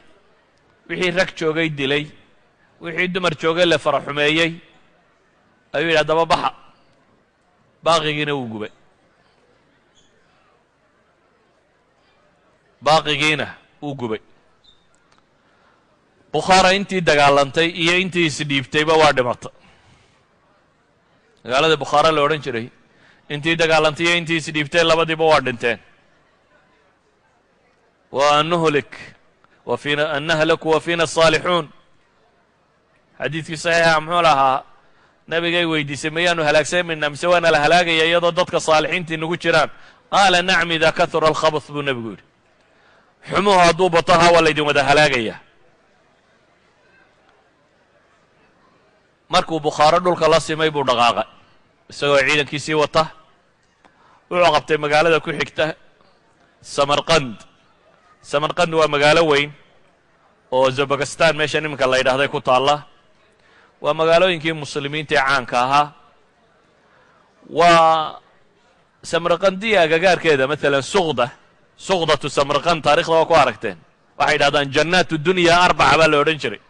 wixii rag joogay dilay wixii dumar joogay la fara xumeeyey ayuu yidhi haddaba baxa baaqigiina wuu gubay baaqigiina wuu gubay bukhaara intii dagaalantay iyo intii isdhiibtayba waa dhimatay magaalada bukhaara la odhan jiray intii dagaalantay iyo intii isdhiibtay labadiiba waa dhinteen wa anuhlik an nahlaku wa fiina asaalixuun xadiidkii saxiixa muxuu lahaa nabigay weydiisay mayaanu halaagsamayna mise waana la halaagaya iyadoo dadka saalixiintii nagu jiraan qaala nacam idaa kahura alkhabs buu nebigu yidhi xumuhu hadduu bato ha waa laydin wada halaagaya. markuu bukhaaro dhulka la simay buu dhaqaaqay isagoo ciidankiisii wata. wuxuu qabtay magaalada ku xigta samarqand. samarqand waa magaalo weyn oo zabakistan meeshan iminka la yidhaahday ku taalla. waa magaalooyinkii muslimiinta ee caanka ahaa. waa samarqandiya agagaarkeeda maalan suqdatu samarqand taarikhda waa ku aragteen. waxay yidhahdaan jannaat dunya 4 baa la odhan jiray.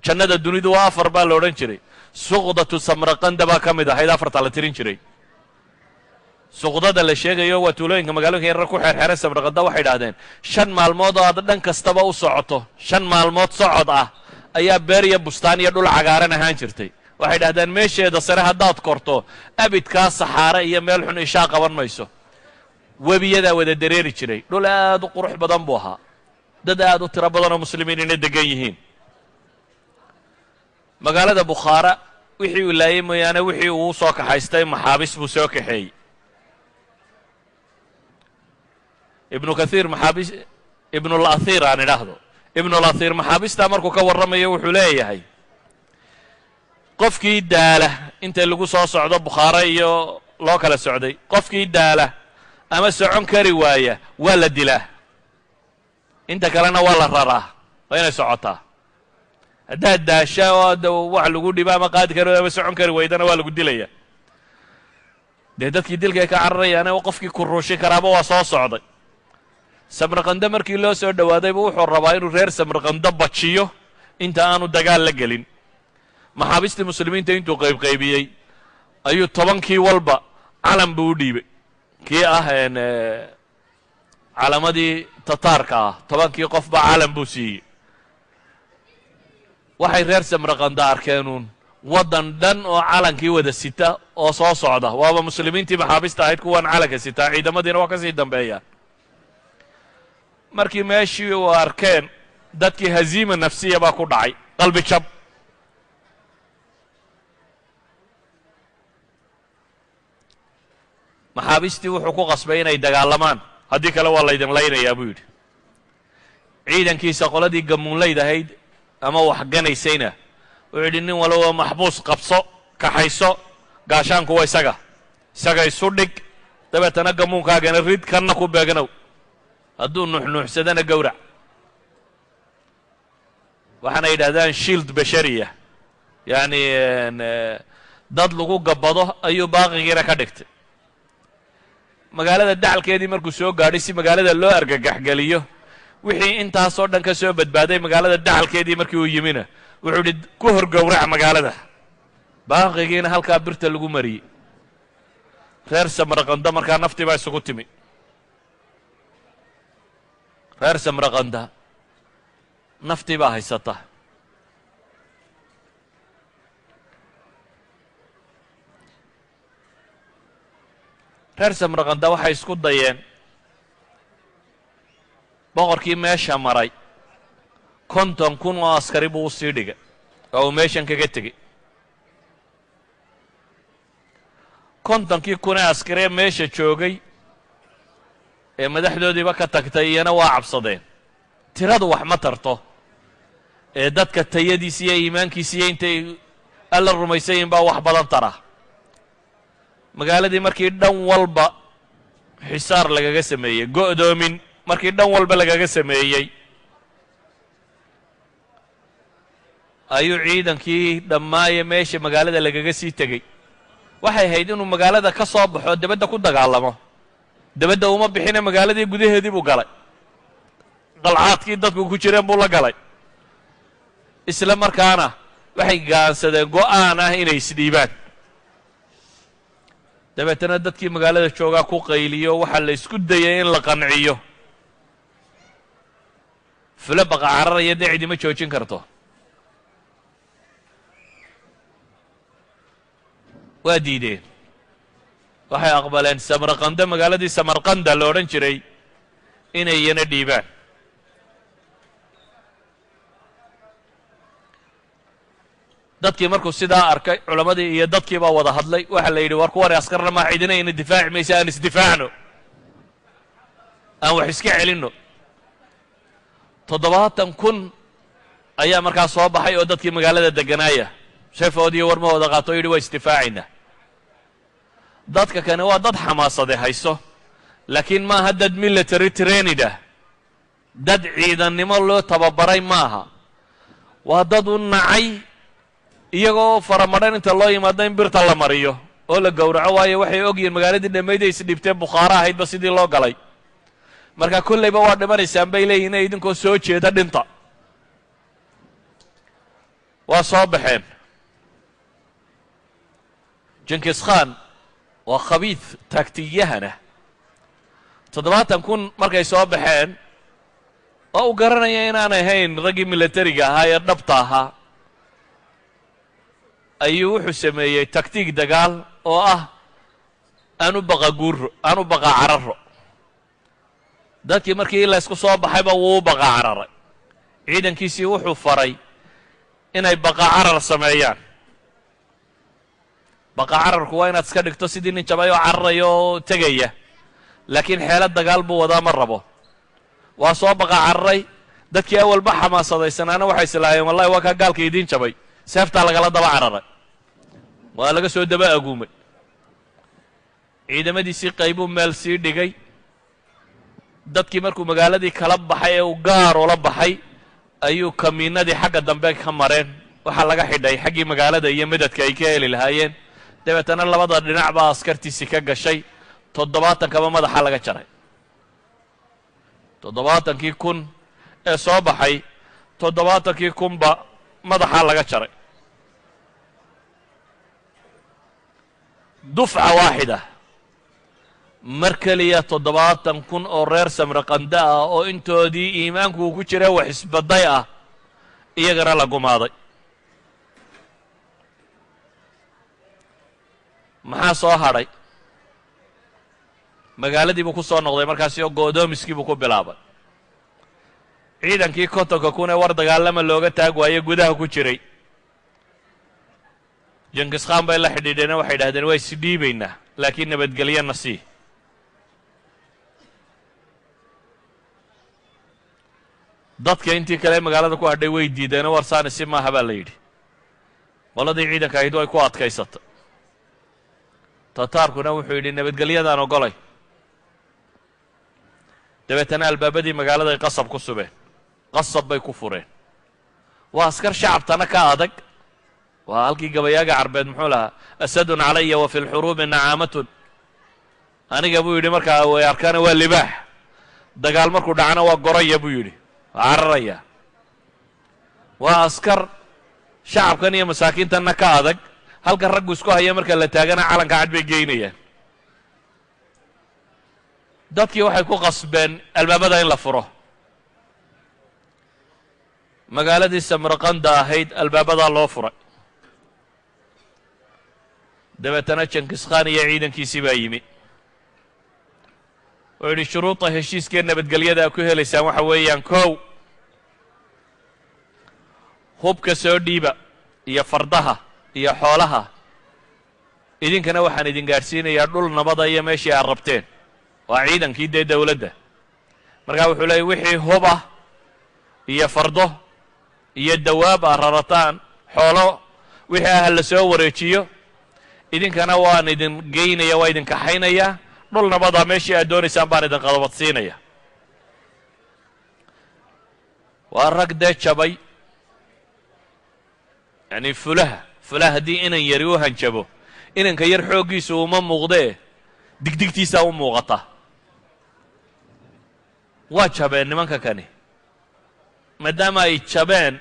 jannada dunidu waa 4 baa la odhan jiray. suqdatu samarqanda baa ka mid ahayd 4ta la tirin jiray. suqdada la sheegayo waa tuulooyinka magaalooyinka yarar ku xeerxeeran samarqanda. waxay idhahdeen 5 maalmood oo aad dhan kastaba u socoto 5 maalmood socod ah ayaa beer iyo bustaan iyo dhul cagaaran ahaan jirtay. waxay idhahdeen meesheeda sare haddaad korto abidkaa saxaare iyo meel xun ishaa qaban mayso. webiyadaa wada dareeri jiray. dhul aad u qurux badan buu ahaa. dad aad u tiro badanoo muslimiin inay degan yihiin. magaalada bukhaara wixii uu laayay mooyaane wixii uu soo kaxaystay maxaabis buu soo kaxeeyey. ibnu kathiir maxaabis ibnulahir aan idhaahdo ibnulahir maxaabistaa markuu ka warramayo wuxuu leeyahay qofkii daala inta lagu soo socdo bukhaare iyo loo kala socday qofkii daala ama socon kari waaya waa la dilaa. inta kalena waa la raraa. waa inay socotaa. haddaad daasha oo wax lagu dhiba ama qaadi karo ama socon kari waydana waa lagu dilaya. dee dadkii dilka ay ka cararayaane qofkii ku ruushi karaaba waa soo socday. samarqando markii loo soo dhowaadayba wuxuu rabaa inuu reer samarqando bajiyo inta aanu dagaal la gelin. maxaabistii muslimiinta intuu qaybqaybiyey ayuu 10kii walba calan buu u dhiibay. kii ah calamadii tataarka ah 10kii qofba calan buu siiyey. waxay reer samarqando arkeenuun waddan dhan oo calankii wada sita oo soo socda. waaba muslimiintii maxaabista ahayd kuwan calanka sitaa. ciidamadiina waa ka sii dambeeyaan. markii meeshii uu arkeen dadkii haziima nafsiya baa ku dhacay. qalbi jab. maxaabistii wuxuu ku qasbay inay dagaalamaan. haddii kale waa laydin laynayaa buu yidhi. ciidankiisa qoladii gamuunlayd ahayd ama wax ganaysayna wuxuu yidhi nin walba maxbuus qabso kaxayso. gaashaanku waa isaga isu dhig dabeetana gamuunkaagana rid kanna ku beegnow. hadduu nuuxnuuxsadana gowrac. waxaana yidhahdaan shield bashariya yacni dad lagu gabbado ayuu baaqigiina ka dhigtay. magaalada dacalkeedii markuu soo gaadhay si magaalada loo argagaxgeliyo wixii intaasoo dhan ka soo badbaaday magaalada dacalkeedii markii uu yimina wuxuu idhi ku hor gowrac magaalada. baaqigiina halkaa birta lagu mariyey. reer samarqando markaa naftii baa isugu timi. reer samarqanda naftii baa haysata. reer samarqanda waxay isku dayeen boqorkii meesha maray 50,000 oo askari buu u sii dhigay oo uu meeshan kaga tegey. 50,000 ee askaree meesha joogay ee madaxdoodiiba ka tagtay iyana waa cabsadeen. tiradu wax ma tarto ee dadka tayadiisa iyo iimaankiisa iyo intay alla rumaysayin baa wax badan tara. magaaladii markii dhan walba xisaar lagaga sameeyey go'doomin markii dhan walba lagaga sameeyey ayuu ciidankii dhammaaye meesha magaalada lagaga sii tegey. waxay ahayd inuu magaalada ka soo baxo dibadda ku dagaalamo. dibadda uma bixine magaaladii gudaheedii buu galay. qalcaadkii dadku ku jireen buu la galay. isla markaana waxay gaansadeen go'aan ah inay isdhiibaan. dabeetana dadkii magaalada joogaa ku qayliyo waxaa la isku dayay in la qanciyo. fula baqa cararaya dee cidima joojin karto. waa diideen. waxay aqbaleen samarqando magaaladii samarqanda la odhan jiray inay iyana dhiibaan. dadkii markuu sidaa arkay culammadii iyo dadkii baa wada hadlay. waxaa la yidhi war kuwani askarna maa cidina ina difaaci maysa aan isdifaacno. aan wax iska celinno 70,000 ayaa markaa soo baxay oo dadkii magaalada degganaaya seefoodiiyo warmahooda qaato o yidhi waa isdifaacaynaa dadka kani waa dad xamaasade hayso laakiin maaha dad military trained ah dad ciidannimo loo tababaray maaha waa dad u nacay iyagoo faramadhan inta loo yimaado in birta la mariyo oo la gowraco waayo waxay ogyihiin magaaladii dhammayday isdhibtee bukhaara ahaydba sidii loo galay marka kollayba waa dhimanaysaan bay leeyihin inay idinkoo soo jeeda dhinta waa soo baxeen jinkis khan waa khabiid taagtiyahana 70,000 markay soo baxeen oo uu garanaya inaan ahayn raggii militariga ahaa ee dhabta ahaa ayuu wuxuu sameeyey taktiig dagaal oo ah aan u baqa cararo dadkii markii laysku soo baxayba wuu u baqa cararay ciidankiisii wuxuu faray inay baqa carar sameeyaan baqa cararku waa inaad iska dhigto sidii nin jabay oo cararaya oo tegaya laakiin xeelad dagaal buu wadaa ma rabo waa soo baqa cararay dadkii awalba xamaasadaysanana waxay islaahayeen wallahi waa kaa gaalka idiin jabay seeftaa lagala daba cararay waa laga soo daba aguumay ciidamadiisii qaybuu meel sii dhigay dadkii markuu magaaladii kala baxay ee uu gaar ula baxay ayuu kamiinadii xagga dambe ka mareen waxaa laga xidhay xaggii magaalada iyo midadka ay ka heli lahaayeen dabeetana labada dhinac baa askartiisii ka gashay 70,000kaba madaxa laga jaray 70,000 ee soo baxay 70,000ba madaxa laga jaray dufca waaxida mar keliya 70,000 oo reer Samarqanda ah oo intoodii iimaanku uu ku jiray wax isbaday ah iyagana la gumaaday maxaa soo hadhay magaaladii buu ku soo noqday markaasi oo go'doomiskii buu ku bilaabay ciidankii 50,000 ee war dagaalama looga taag waayey gudaha ku jiray jinkis khan bay la xidhiidheen waxay yidhahdeen waa isdhiibaynaa laakiin nabadgelyana sii dadka intii kale magaalada ku hadhay way diideenoo warsaani si maaha baa la yidhi qoladii ciidanka ahayd way ku adkaysatay tataarkuna wuxuu yidhi nabadgelyadaan ogolay dabeetana albaabadii magaaladay qasab ku subeen qasab bay ku fureen waa askar shacabtana ka adag waa halkii gabayaaga carbeed muxuu lahaa asadun calaya wa fi lxuruubi nacaamatun aniga buu yidhi markaa way arkaana waa libaax dagaal markuu dhacana waa goraya buu yidhi waa cararaya waa askar shacabkan iyo masaakiintanna ka adag halkan raggu isku haya marka la taagana calanka cad bay geynayaan dadkii waxay ku qasbeen albaabada in la furo magaaladii Samarqanda ahayd albaabadaa loo furay dabeetana jinkis khan iyo ciidankiisii baa yimi wuxuu yidhi shuruuda heshiiskee nabadgelyada a ku helaysaan waxa weeyaan kow hubka soo dhiiba iyo fardaha iyo xoolaha idinkana waxaan idin gaadhsiinayaa dhul nabada iyo meeshii aad rabteen waa ciidankii dee dawladda markaa wuxuu leeyay wixii hub ah iyo fardo iyo dawaab aad rarataan xoolo wixii ah la soo wareejiyo idinkana waan idin geynaya waa idin kaxaynayaa dhul nabada meeshii aad doonaysaan baan idin qadabadsiinaya waa rag dee jabay yacni fulaha haddii inan yari u hanjabo inanka yar xooggiisu uma muuqdee digdigtiisaa u muuqata waa jabeen nimanka kani maadaama ay jabeen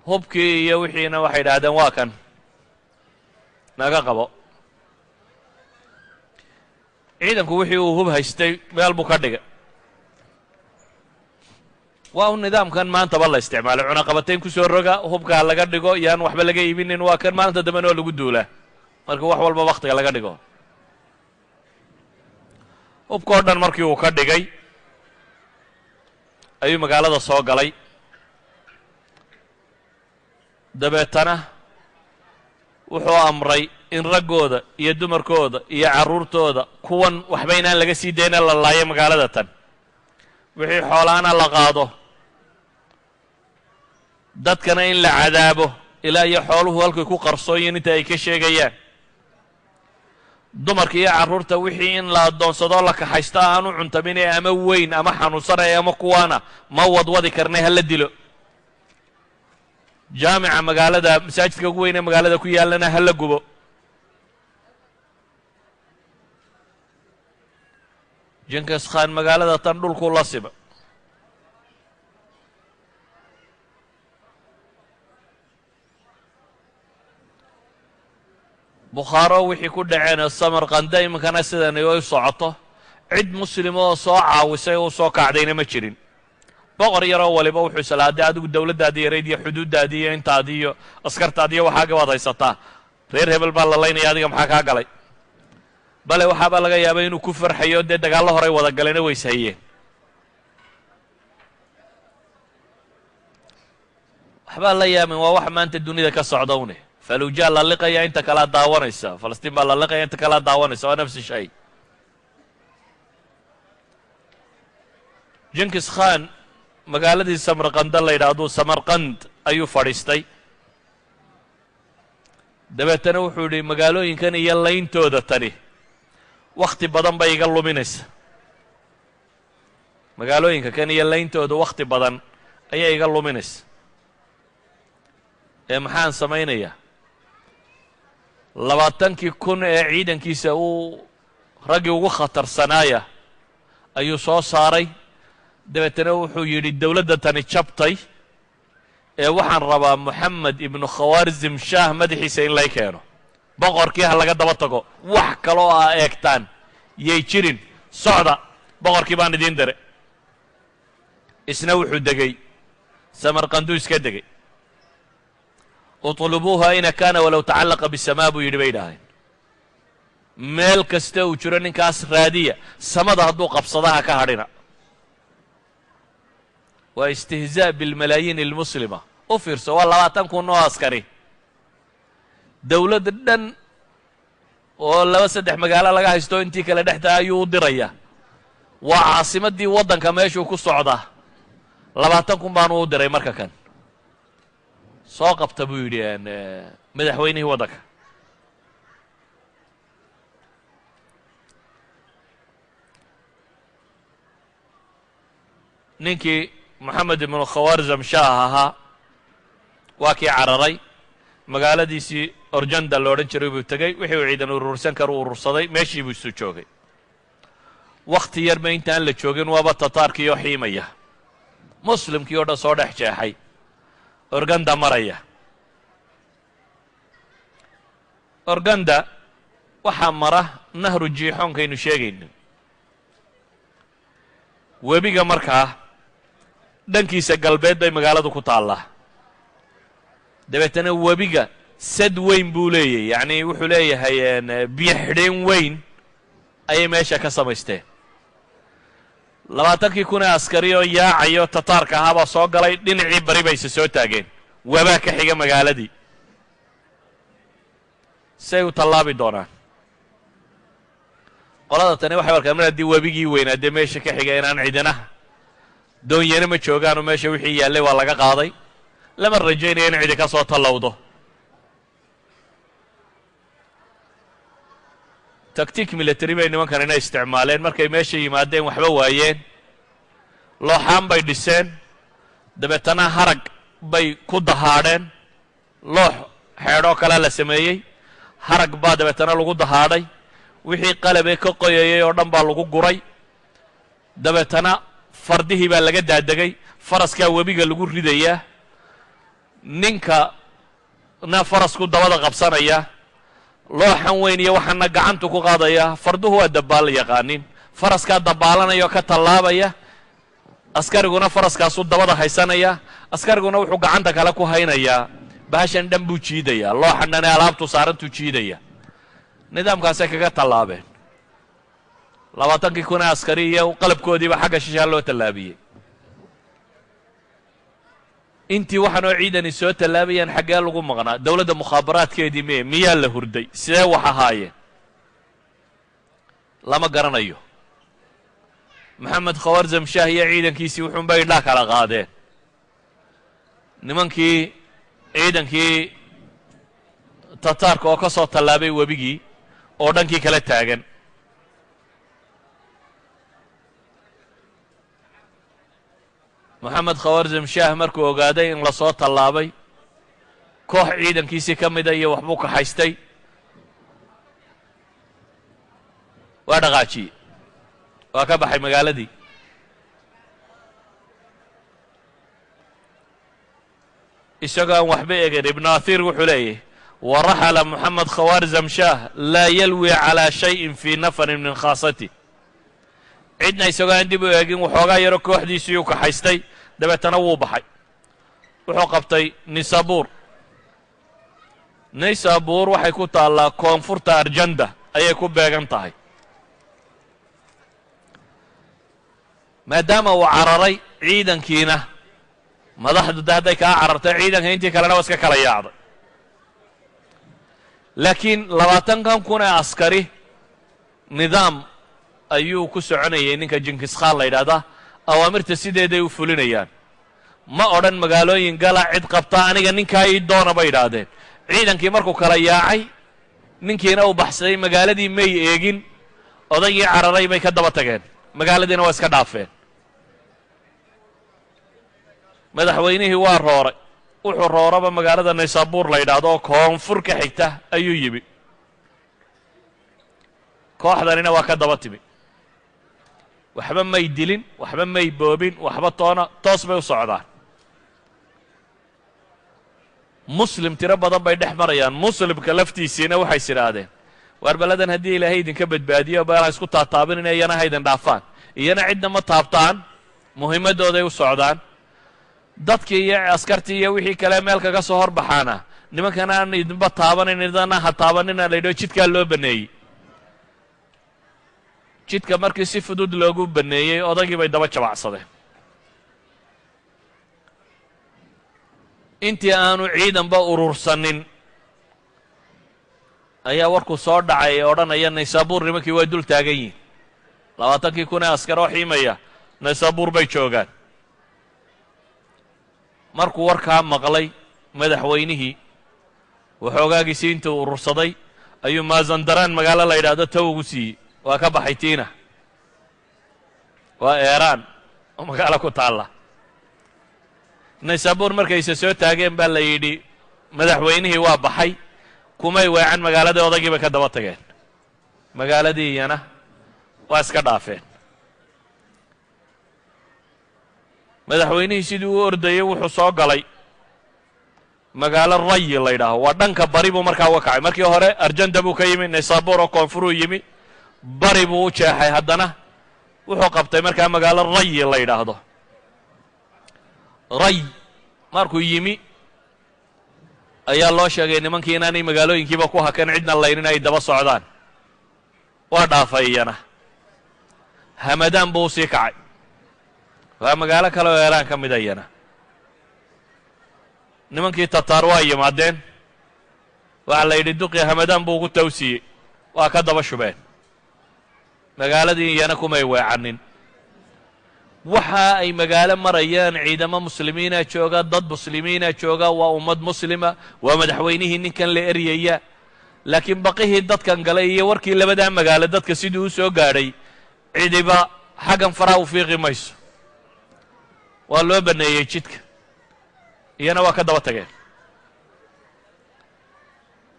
hubkii iyo wixiina waxay idhaahdeen waa kan naga qabo ciidanku wixii uu hub haystay meel buu ka dhigay waa un nidaamkan maantaba la isticmaalay cunaqabatayn ku soo roga hubkaa laga dhigo yaan waxba laga iibinin waa kan maalinta dambena oo lagu duulaa marka wax walba wakhtiga laga dhigo hubkao dhan markii uu ka dhigay ayuu magaalada soo galay dabeetana wuxuu amray in raggooda iyo dumarkooda iyo carruurtooda kuwan waxba inaan laga sii dayna la laayo magaalada tan, wixii xoolaana la qaado, dadkana in la cadaabo ilaa iyo xooluhu halkay ku qarsooyin inta ay ka sheegayaan, dumarka iyo carruurta wixii in la addoonsadoo la kaxaysto aanu cuntaminee ama weyn ama xanuunsanaya ama kuwaana ma wadwadi karnay hala dilo, jaamica magaalada masaajidka ugu weyn ee magaalada ku yaallana hala gubo. Jenkins Khan magaalada tan dhulkuu la siba. bukhaaro wixii ku dhaceen samarqanda iminkana sidani ay socoto, cid muslima oo soo caawisay oo soo kacdayna ma jirin. boqor yaroo waliba wuxuu islaaday adigu dawladdaadii yarayd iyo xuduuddaadii iyo intaadii iyo askartaadii iyo waxaaga waad haysataa, reer hebel baa la laynaya, adiga maxaa kaa galay? bale waxaabaa laga yaabay inuu ku farxayo, dee dagaallo horay wada galeena ways hayeen. waxbaa la yaamin waa wax maanta dunida ka socda une. faluujaa la liqaya, inta kalea daawanaysa. falastiin baa la liqaya, inta kalea daawanaysa. waa nafsi shay. Jenkins Khan magaaladii samarqanda la yidhaahdo samarqand ayuu fadhiistay. dabeetana wuxuu yidhi magaalooyinkan iyo layntooda tani wakhti badan bay iga luminaysa. magaalooyinka kan iyo layntooda wakhti badan ayay iga luminaysa. ee maxaan samaynayaa? 20,000 ee ciidankiisa uu raggii ugu khatarsanaaya ayuu soo saaray. dabeetana wuxuu yidhi dawladda tani jabtay ee waxaan rabaa moxamed ibnu khawaarzim shaah madaxiisa in lay keeno. boqorkii ha laga daba tago, wax kaloo aa eegtaan yay jirin, socda, boqorkii baan idiin diray. isna wuxuu degay samarqanduu iska degay. utlubuuha ayna kaana walow tacallaqa bisamaa buu yidhi bay idhaaheen. meel kasta uu jiro ninkaas raadiya, samada hadduu qabsadaha ka hadhina. waa istihzaa bilmalaayiin almuslima. u fiirso, waa 20,000 oo askari, dawlad dhan oo 2-3 magaalo laga haysto intii kale dhexta ayuu u diraya. waa caasimaddii waddanka meeshuu ku socdaa. 20,000 baanu u diray marka kan. soo qabta buu yidhi madaxweynihii waddanka. ninkii moxamed ibnu khawaarzam shaah ahaa waa kii cararay. magaaladiisii orjanda lo odhan jiray buu tegey. wixii uu ciidan urursan kara u urursaday. meeshii buu isu joogay. wakhti yarba intaan la joogin waaba tataarkii oo xiimaya, muslimkii oo dhan soo dhex jeexay, organda maraya. organda waxaa mara nahru jiixoonkaynu sheegayno. webiga markaa dhankiisa galbeed bay magaaladu ku taallaa. dabeetana webiga sad weyn buu leeyahy, yacnii wuxuu leeyahay biyo xidheen weyn ayay meesha ka samaysteen. 20,000 ee askari oo yaacayo tataarka ahaabaa soo galay. dhinacii bari bayse soo taageen. wabaa ka xiga magaaladii. say u tallaabi doonaan? qolada tani waxay arkaan mar haddii webigii weynaa dee meesha ka xiga inaan cidina doonyana ma joogaanoo meesha wixii yaallay waa laga qaaday. lama rajaynaya in cidi ka soo tallowdo. taktiik military bay nimankanina isticmaaleen. markay meesha yimaadeen waxba waayeen, looxaan bay dhiseen. dabeetana harag bay ku dahaadheen. loox xeedhoo kale la sameeyey. harag baa dabeetana lagu dahaadhay. wixii qalabee ka qoyayay oo dhan baa lagu guray. dabeetana fardihii baa laga daadegay. faraskaa webiga lagu ridayaa. ninkana farasku dabada qabsanaya. looxan weyn iyo waxaana gacantu ku qaadaya. farduhu waa dabbaal yaqaanin. faraskaa dabbaalanaya oo ka tallaabaya. askariguna faraskaasuu dabada haysanaya. askariguna wuxuu gacanta kale ku haynayaa. bahashan dhan buu jiidayaa. looxan dhan ee alaabtu saarantuu jiidaya. nidaamkaasay kaga tallaabeen. 20,000 ee askari iyo qalabkoodiiba xagga shishaa loo tallaabiyey. intii waxaanoo ciidani soo tallaabayaan xaggee lagu maqnaa dowladda mukhaabaraadkeedii miyaa la hurday sidee wax ahaayeen lama garanayo maxamed khawarzam shaah iyo ciidankiisii wuxuunbay indhaa kala qaadeen nimankii ciidankii tataarka oo ka soo tallaabay webigii oo dhankii kala taagan moxamed khawarzam shaah markuu ogaaday in lasoo tallaabay koox ciidankiisii ka mida iyo waxbuu kaxaystay waa dhaqaajiyey waa ka baxay magaaladii isagoo aan waxba egin ibnu ahiir wuxuu leeyahy waraxala moxamed khawarzam shaah laa yalwi calaa shayin fii nafarin min khaasatih cidna isagoo aan dib u eegin waxoogaa yaro kooxdiisii u kaxaystay dabeetana wuu baxay wuxuu qabtay nisabuur nisabuur waxay ku taallaa koonfurta arjanda ayay ku beegan tahay maadaama uu cararay ciidankiina madaxdu de hadday kaa carartay ciidanka intii kalena waa iska kala yaacday laakiin 20,000 kun ee askari nidaam ayuu ku soconayay ninka jinkiskhaan la yidhaahdaa awaamirta sideeday u fulinayaan ma odhan magaalooyin gala cid qabta aniga ninkaa ii doona bay yidhaahdeen ciidankii markuu kala yaacay ninkiina uu baxsaday magaaladii may eegin odaygii cararay bay ka daba tageen magaaladiina waa iska dhaafeen madaxweynihii waa rooray wuxuu rooraba magaalada naysaabuur la yidhaahdo oo koonfur ka xigta ayuu yimi kooxdanina waa ka daba timi waxba may dilin waxba may boobin waxba toos bay u socdaan muslim tiro badan bay dhex marayaan muslimka laftiisiina waxay is idhaahdeen waar baladan haddii ilaahay idinka badbaadiyo baalaan isku taataabin inay iyana haydin dhaafaan iyana cidna ma taabtaan muhiimaddooday u socdaan dadkii iyo askartii iyo wixii kale meel kaga soo hor baxaana nimankan aan idinba taabanin idana ha taabanina la yidhaho jidkaa loo baneeyey jidka markii si fudud loogu baneeyey odaygii bay daba jabacsadeen intii aanu ciidanba urursanin ayaa warku soo dhacay ee odhanaya naysaabuur nimankii waa dul taagan yihin 20,000 kun ee askar oo xiimaya naysaabuur bay joogaan markuu warkaa maqlay madaxweynihii waxoogaagiisii intuu urursaday ayuu maazandaraan magaalo la yidhaahdo taw ugu siiyey waa ka baxay tiina waa eeraan oo magaalo ku taalla naysaabuur markayse soo taageen baa la yidhi madaxweynihii waa baxay kumay weecan magaaladii odaygii bay ka daba tageen magaaladii iyana waa iska dhaafeen madaxweynihii sidii u ordayey wuxuu soo galay magaalo rayi la yidhaaho waa dhanka bari buu markaa uga kacay markii hore arjanda buu ka yimi naysaabuur oo koonfuruu yimi bari buu u jeexay haddana wuxuu qabtay markaa magaalo rayi la yidhaahdo ray markuu yimi ayaa loo sheegay nimankii inaanay magaalooyinkiiba ku hakan cidna laynin ay daba socdaan waa dhaafay iyana hamadaan buu usii kacay waa magaalo kale oo eeraan ka mida iyana nimankii tataar waa yimaadeen waxaa la yidhi duqii hamadaan buu ugu tawsiiyey waa ka daba shubeen magaaladii iyana kumay weecanin waxa ay magaalo marayaan ciidamo muslimiina jooga dad muslimiina jooga waa ummad muslima waa madaxweynihii ninkan la eryaya laakiin baqihii dadkan galay iyo warkii labadaa magaalo dadka sidii u soo gaadhay cidiba xaggan faraha u fiiqi mayso waa loo baneeyey jidka iyana waa ka daba tageen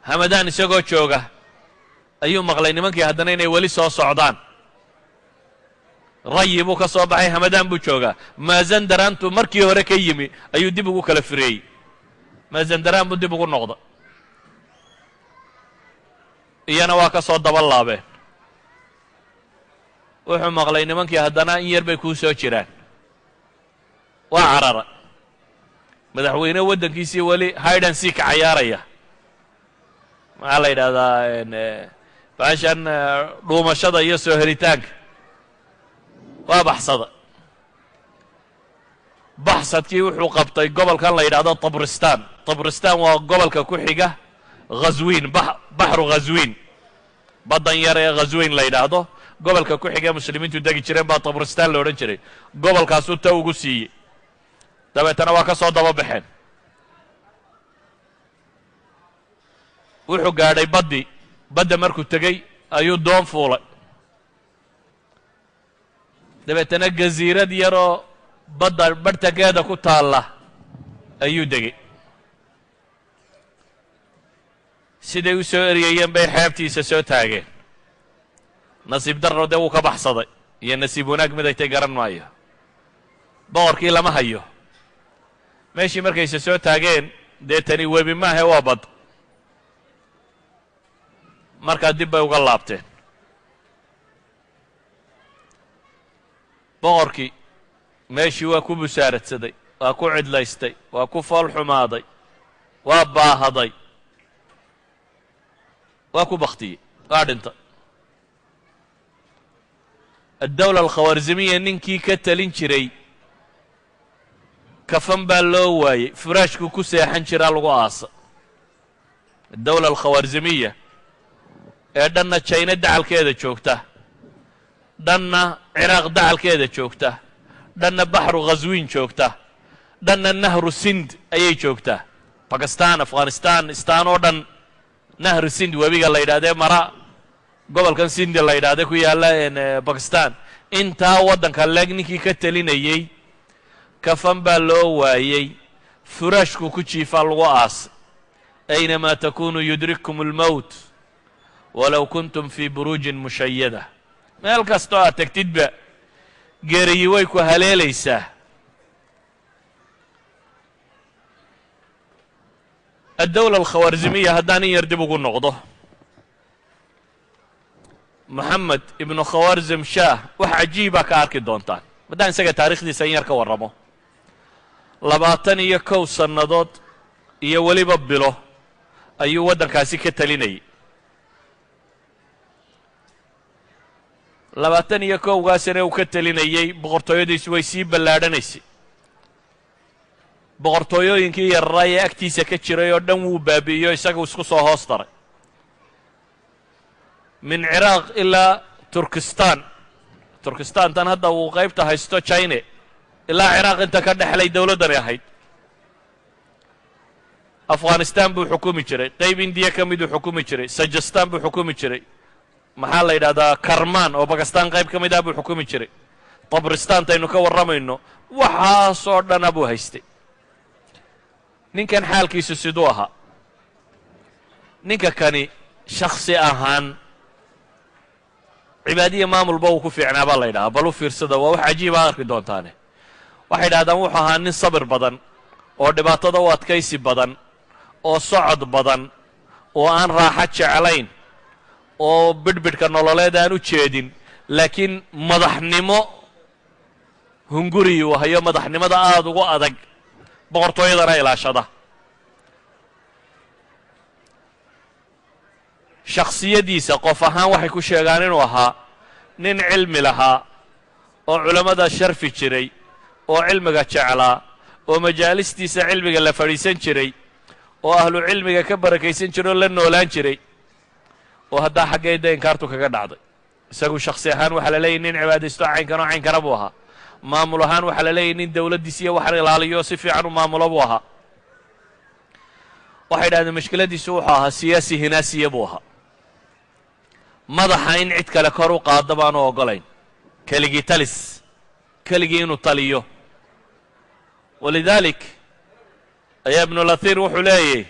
hamadaan isagoo jooga ayuu maqlay nimankii haddana inay weli soo socdaan rayi buu ka soo baxay hamadaan buu joogaa maazandaraantu markii hore ka yimi ayuu dib ugu kala fireeyey maazandaraan buu dib ugu noqda iyana waa ka soo daba laabeen wuxuu maqlay nimankii haddana in yar bay kuu soo jiraan waa carara madaxweyne waddankiisii weli haydan sii ka cayaaraya maxaa la yidhahdaa baashan dhuumashada iyo soo helitaanka waa baxsada baxsadkii wuxuu qabtay gobolkan la yidhaahdo tabristan. tabristan waa gobolka ku xiga ghazwiin, baxru ghazwiin, baddan yar ee ghazwiin la yidhaahdo gobolka ku xiga muslimiintu degi jireen baa tabristan la odhan jiray. gobolkaasuu ta ugu siiyey, dabeetana waa ka soo daba baxeen. wuxuu gaadhay badda markuu tegey ayuu doon fuulay, dabeetana gasiirad yaroo badda barhtankeeda ku taalla ayuu degey. siday u soo eryayeen bay xeebtiisa soo taageen. nasiib darro dee wuu ka baxsaday, iyo nasiib wanaag mid ay tay garan maayo. boqorkii lama hayo. meeshii markayse soo taageen dee tani webi maahe waa bad. markaa dib bay uga laabteen. boqorkii meeshii waa ku busaaradsaday, waa ku cidlaystay, waa ku fool xumaaday, waa baahaday, waa ku baktiyey, waa dhintay. addawla alkhawarzimiya ninkii ka talin jiray kafan baa loo waayey, furaashkuu ku seexan jiraa lagu aasa. addawla alkhawarzimiya ee dhanna jayna dacalkeeda joogta, dhanna ciraaq dacalkeeda joogta, dhanna baxru ghazwiin joogta, dhanna nahru sind ayay joogtaa. bakistan, afghanistan, istaan oo dhan nahru sind webiga la yidhahdee mara gobolkan sindi la yidhaahde ku yaalla bakistan. intaa waddanka leeg ninkii ka talinayey kafan baa loo waayey, furaashkuu ku jiifaa lagu aasay. aynamaa takunuu yudrikkum almowt walow kuntum fii buruujin mushayada. meel kastoo aad tegtidba geeriyi way ku haleelaysaa. addawla alkhawarzimiya haddaan in yar dib ugu noqdo, moxamed ibnu khawarzim shaah wax cajiibaa ka arki doontaan haddaan isaga taarikhdiisa in yar ka warramo. 21 sannadood iyo weliba bilo ayuu waddankaasi ka talinayay. 21gaasina uu ka talinayey boqortooyadiisu way sii ballaadhanaysay. boqortooyooyinkii yarraa ee agtiisa ka jiray oo dhan wuu baabi'iyo isagu isku soo hoos daray. min ciraaq ilaa turkistan, turkistantan hadda uu qaybta haysto china, ilaa ciraaq inta ka dhexlay dowladdani ahayd. afghanistan buu xukumi jiray, qayb indiya ka miduu xukumi jiray, sajastan buu xukumi jiray, maxaa la yidhahdaa karmaan oo bakistan qayb ka mid ah buu xukumi jiray. tabristantaynu ka warramayno waxaasoo dhana buu haystay. ninkan xaalkiisu siduu ahaa? ninka kani shakhsi ahaan cibaadiya maamulba uu ku fiicnaa baa la yidhahaa. bal u fiirsada, waa wax cajiiba arki doontaane. waxay yidhahdaan wuxuu ahaa nin sabir badan oo dhibaatada u adkaysi badan oo socod badan oo aan raaxo jeclayn oo bidhbidhka nololeed aan u jeedin, laakiin madaxnimo hunguriyuu hayo, madaxnimada aada ugu adag, boqortooyadana ilaashada. shakhsiyadiisa qof ahaan waxay ku sheegaan inuu ahaa nin cilmi lahaa oo culammada sharfi jiray oo cilmiga jeclaa oo majaalistiisa cilmiga la fadhiisan jiray oo ahlu cilmiga ka barakaysan jiray oo la noolaan jiray, oo haddaa xaggeeda inkaartu kaga dhacday. isagu shakhsi ahaan waxaa la leeyahy nin cibaadaysto caynkanoo caynkana buu ahaa. maamul ahaan waxaa la leeyahy nin dowladdiisiiyo waxan ilaaliyo si fiican u maamulo buu ahaa. waxay yidhahdeen mashkiladiisu wuxuu ahaa siyaasi hinaasiya buu ahaa. madaxa in cid kale kor u qaado baanu oggolayn, keligii talis, keligii inuu taliyo. walidaalik ayaa ibnu lathiir wuxuu leeyahy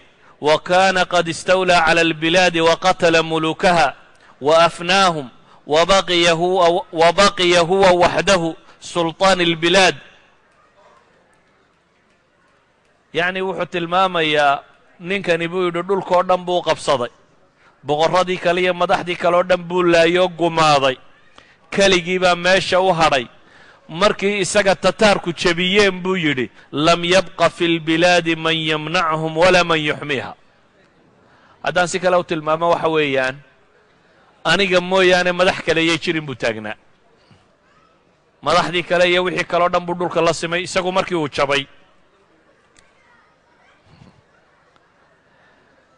wa kaana qad istawlaa cala albilaadi waqatala mulukaha waafnaahum wabaqiya huwa waxdahu sulطaan اlbilaad. yacni wuxuu tilmaamayaa ninkani buu yidhi dhulkao dhan buu qabsaday, boqorradii kale iyo madaxdii kale oo dhan buu laayoo gumaaday, keligii baa meesha u hadhay. markii isaga tataarku jebiyeen buu yidhi lam yabqa fi اlbilaadi man yamnachum walaa man yuxmiiha. haddaan si kale u tilmaamo waxa weeyaan aniga mooyaane madax kale yay jirin buu taagnaa. madaxdii kale iyo wixii kaleo dhan buu dhulka la simay isagu markii uu jabay.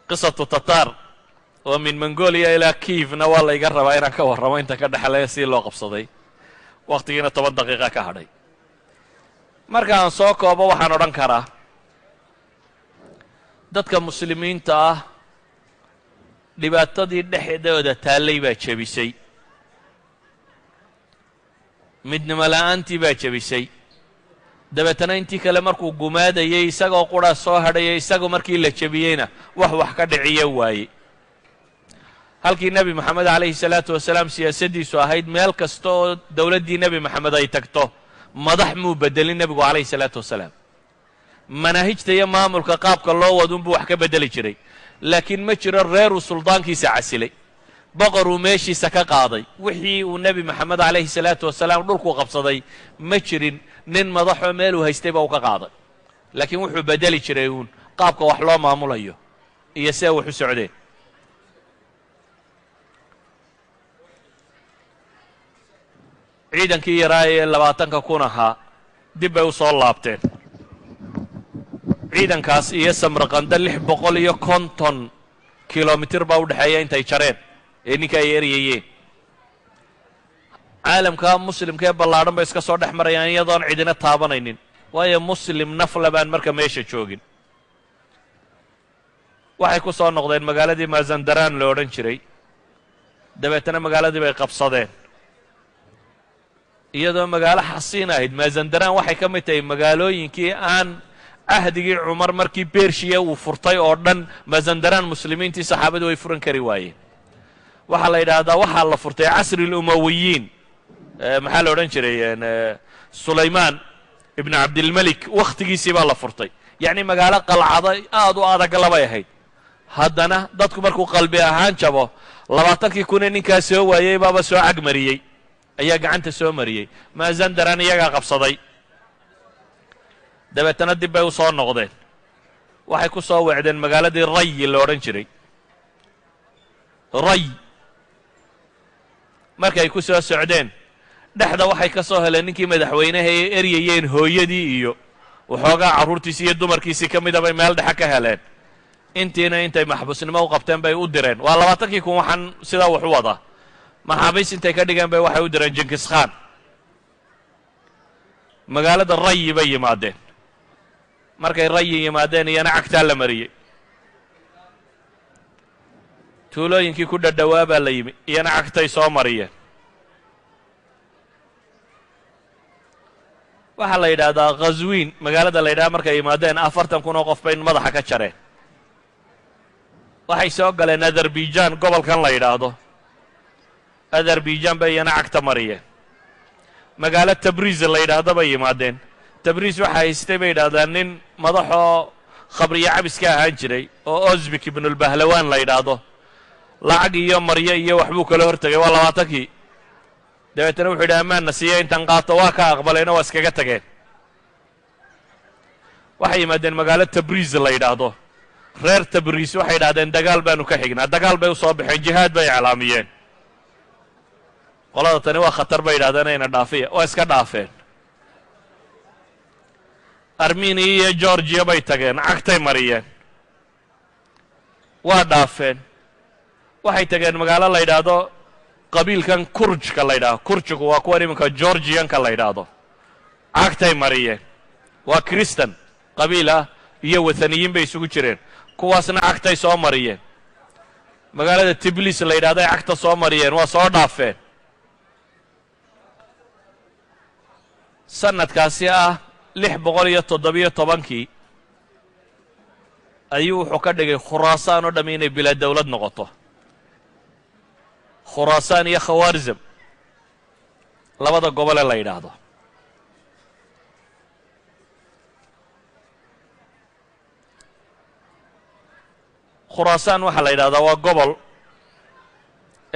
qisatu tataar oo min mongolia ilaa kiivna waa layga rabaa inaan ka warramo inta ka dhexleeya sidii loo qabsaday, wakhtigiina 10 daqiiqa ka hadhay. marka aan soo koobo waxaan odhan karaa dadka muslimiinta ah dhibaatadii dhexdooda taallay baa jebisay, midnimo la'aantii baa jebisay. dabeetana intii kale markuu gumaadayay isagoo qura soo hadhaya, isagu markii la jebiyeyna wax ka dhiciya waaye. halkii nebi moxamed calayhi salaatu wasalaam siyaasaddiisu ahayd meel kasta oo dowladdii nebi moxamed ay tagto madax muu bedelin nebigu calayhi salaatu wasalaam. manaahijta iyo maamulka qaabka loo wadunbuu wax ka bedeli jiray, laakiin ma jiro reeruu suldaankiisa casilay, boqoruu meeshiisa ka qaaday. wixii uu nebi moxamed calayhi salaatu wasalaam dhulkuu qabsaday ma jirin nin madaxoo meeluu haystayba uu ka qaaday, laakiin wuxuu bedeli jiray uun qaabka wax loo maamulayo iyo see wax u socdeen. ciidankii yaraa ee 20 kun ahaa dib bay u soo laabteen. ciidankaas iyo samarqanda 650 kilomitir baa u dhexeeya intay jareen ee ninka ay eryayeen. caalamka muslimka ee ballaadhan bay iska soo dhex marayaan iyadoon cidina taabanaynin, waayo muslim nafla baan marka meesha joogin. waxay ku soo noqdeen magaaladii mazandaraan la odhan jiray, dabeetana magaaladii bay qabsadeen iyadoo magaalo xasiin ahayd. mazandaraan waxay ka mid tahay magaalooyinkii aan cahdigii cumar markii bershiya uu furtay oo dhan mazandaraan muslimiintii saxaabadu way furan kari waayeen. waxaa la yidhaahdaa waxaa la furtay casri lumawiyiin, maxaa la odhan jiray, sulaymaan ibn cabdilmelik wakhtigiisii baa la furtay. yacni magaalo qalcado aad u adag labay ahayd. haddana dadku markuu qalbi ahaan jabo 20 kun ee ninkaa soo waayey baaba soo cagmariyey, ayaa gacanta soo mariyey. mazandaraan iyagaa qabsaday. dabeetana dib bay u soo noqdeen. waxay ku soo wecdeen magaaladii rayi la odhan jiray. ray markay ku soo socdeen dhexda waxay ka soo heleen ninkii madaxweynaha ay eryayeen hooyadii iyo waxoogaa carruurtiisii iyo dumarkiisii ka mida bay meel dhexe ka heleen. intiina intay maxbuusnimo u qabteen bay u direen. waa 20 kun waxaan sidaa wax u wadaa. maxaabiis intay ka dhigeen bay waxay u direen jinkis khan. magaalada rayi bay yimaadeen. markay rayi yimaadeen iyana cagtaa la mariyey. tuulooyinkii ku dhadhowaa baa la yimi, iyana cagtay soo mariyeen. waxaa la yidhaahdaa khaswiin magaalada la yidhaha markay yimaadeen 40 kun oo qof bay madaxa ka jareen. waxay soo galeen azerbaijan, gobolkan la yidhaahdo azerbaijan bay iyana cagta mariyeen. magaalo tabriis la yidhaahdo bay yimaadeen. tabriis waxaa haystay bay yidhahdaan nin madaxoo khabriyo cabiska ahaan jiray oo ozbik ibnulbahlawaan la yidhaahdo. lacag iyo maryo iyo waxbuu kala hortegay. waa 20kii. dabeetana wuxuu yidhi ammaanna siiya intan qaato. waa ka aqbaleenoo waa iskaga tageen. waxay yimaadeen magaalo tabriis la yidhaahdo. reer tabriis waxay yidhahdeen dagaal baanu ka xignaa. dagaal bay u soo baxeen, jihaad bay iclaamiyeen. qolada tani waa khatar bay yidhahdeen ayna dhaafiya. waa iska dhaafeen. armeniya iyo georgiya bay tageen, cagtay mariyeen. waa dhaafeen. waxay tageen magaalo la yidhaahdo qabiilkan kurjka la yidhahdo. kurjigu waa kuwan iminka georgiyanka la yidhaahdo. cagtay mariyeen. waa kristan qabiil ah iyo wathaniyiin bay isugu jireen. kuwaasna cagtay soo mariyeen. magaalada tiblis la yidhahdo ay cagta soo mariyeen. waa soo dhaafeen. sanadkaasi ah 617 ayuu wuxuu ka dhigay khuraasaan oo dhammi inay bilaa dawlad noqoto. khuraasaan iyo khawaarizm labada gobole la yidhaahdo. khuraasaan waxaa la yidhahdaa waa gobol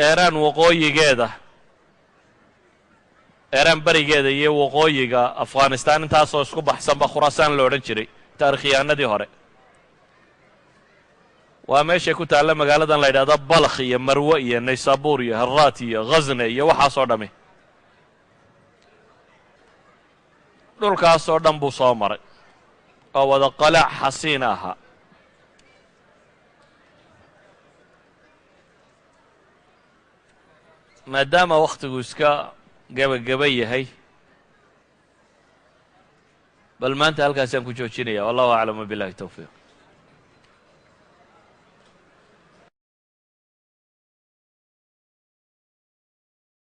eeraan waqooyigeeda, eeraan berigeeda iyo waqooyiga afghanistan intaasoo isku baxsanba khuraasaan lo odhan jiray taarikhyahanadii hore. waa meeshay ku taalla magaaladan la yidhahdo balkh iyo marwe iyo naysaabuur iyo haraat iyo ghazne iyo waxaasoo dhammi. dhulkaasoo dhan buu soo maray oo wada qalaac xasiin ahaa. maadaama wakhtigu iska gebageba yahay bal maanta halkaasaan ku joojinaya wallahu aclam wabillahi tawfiiq.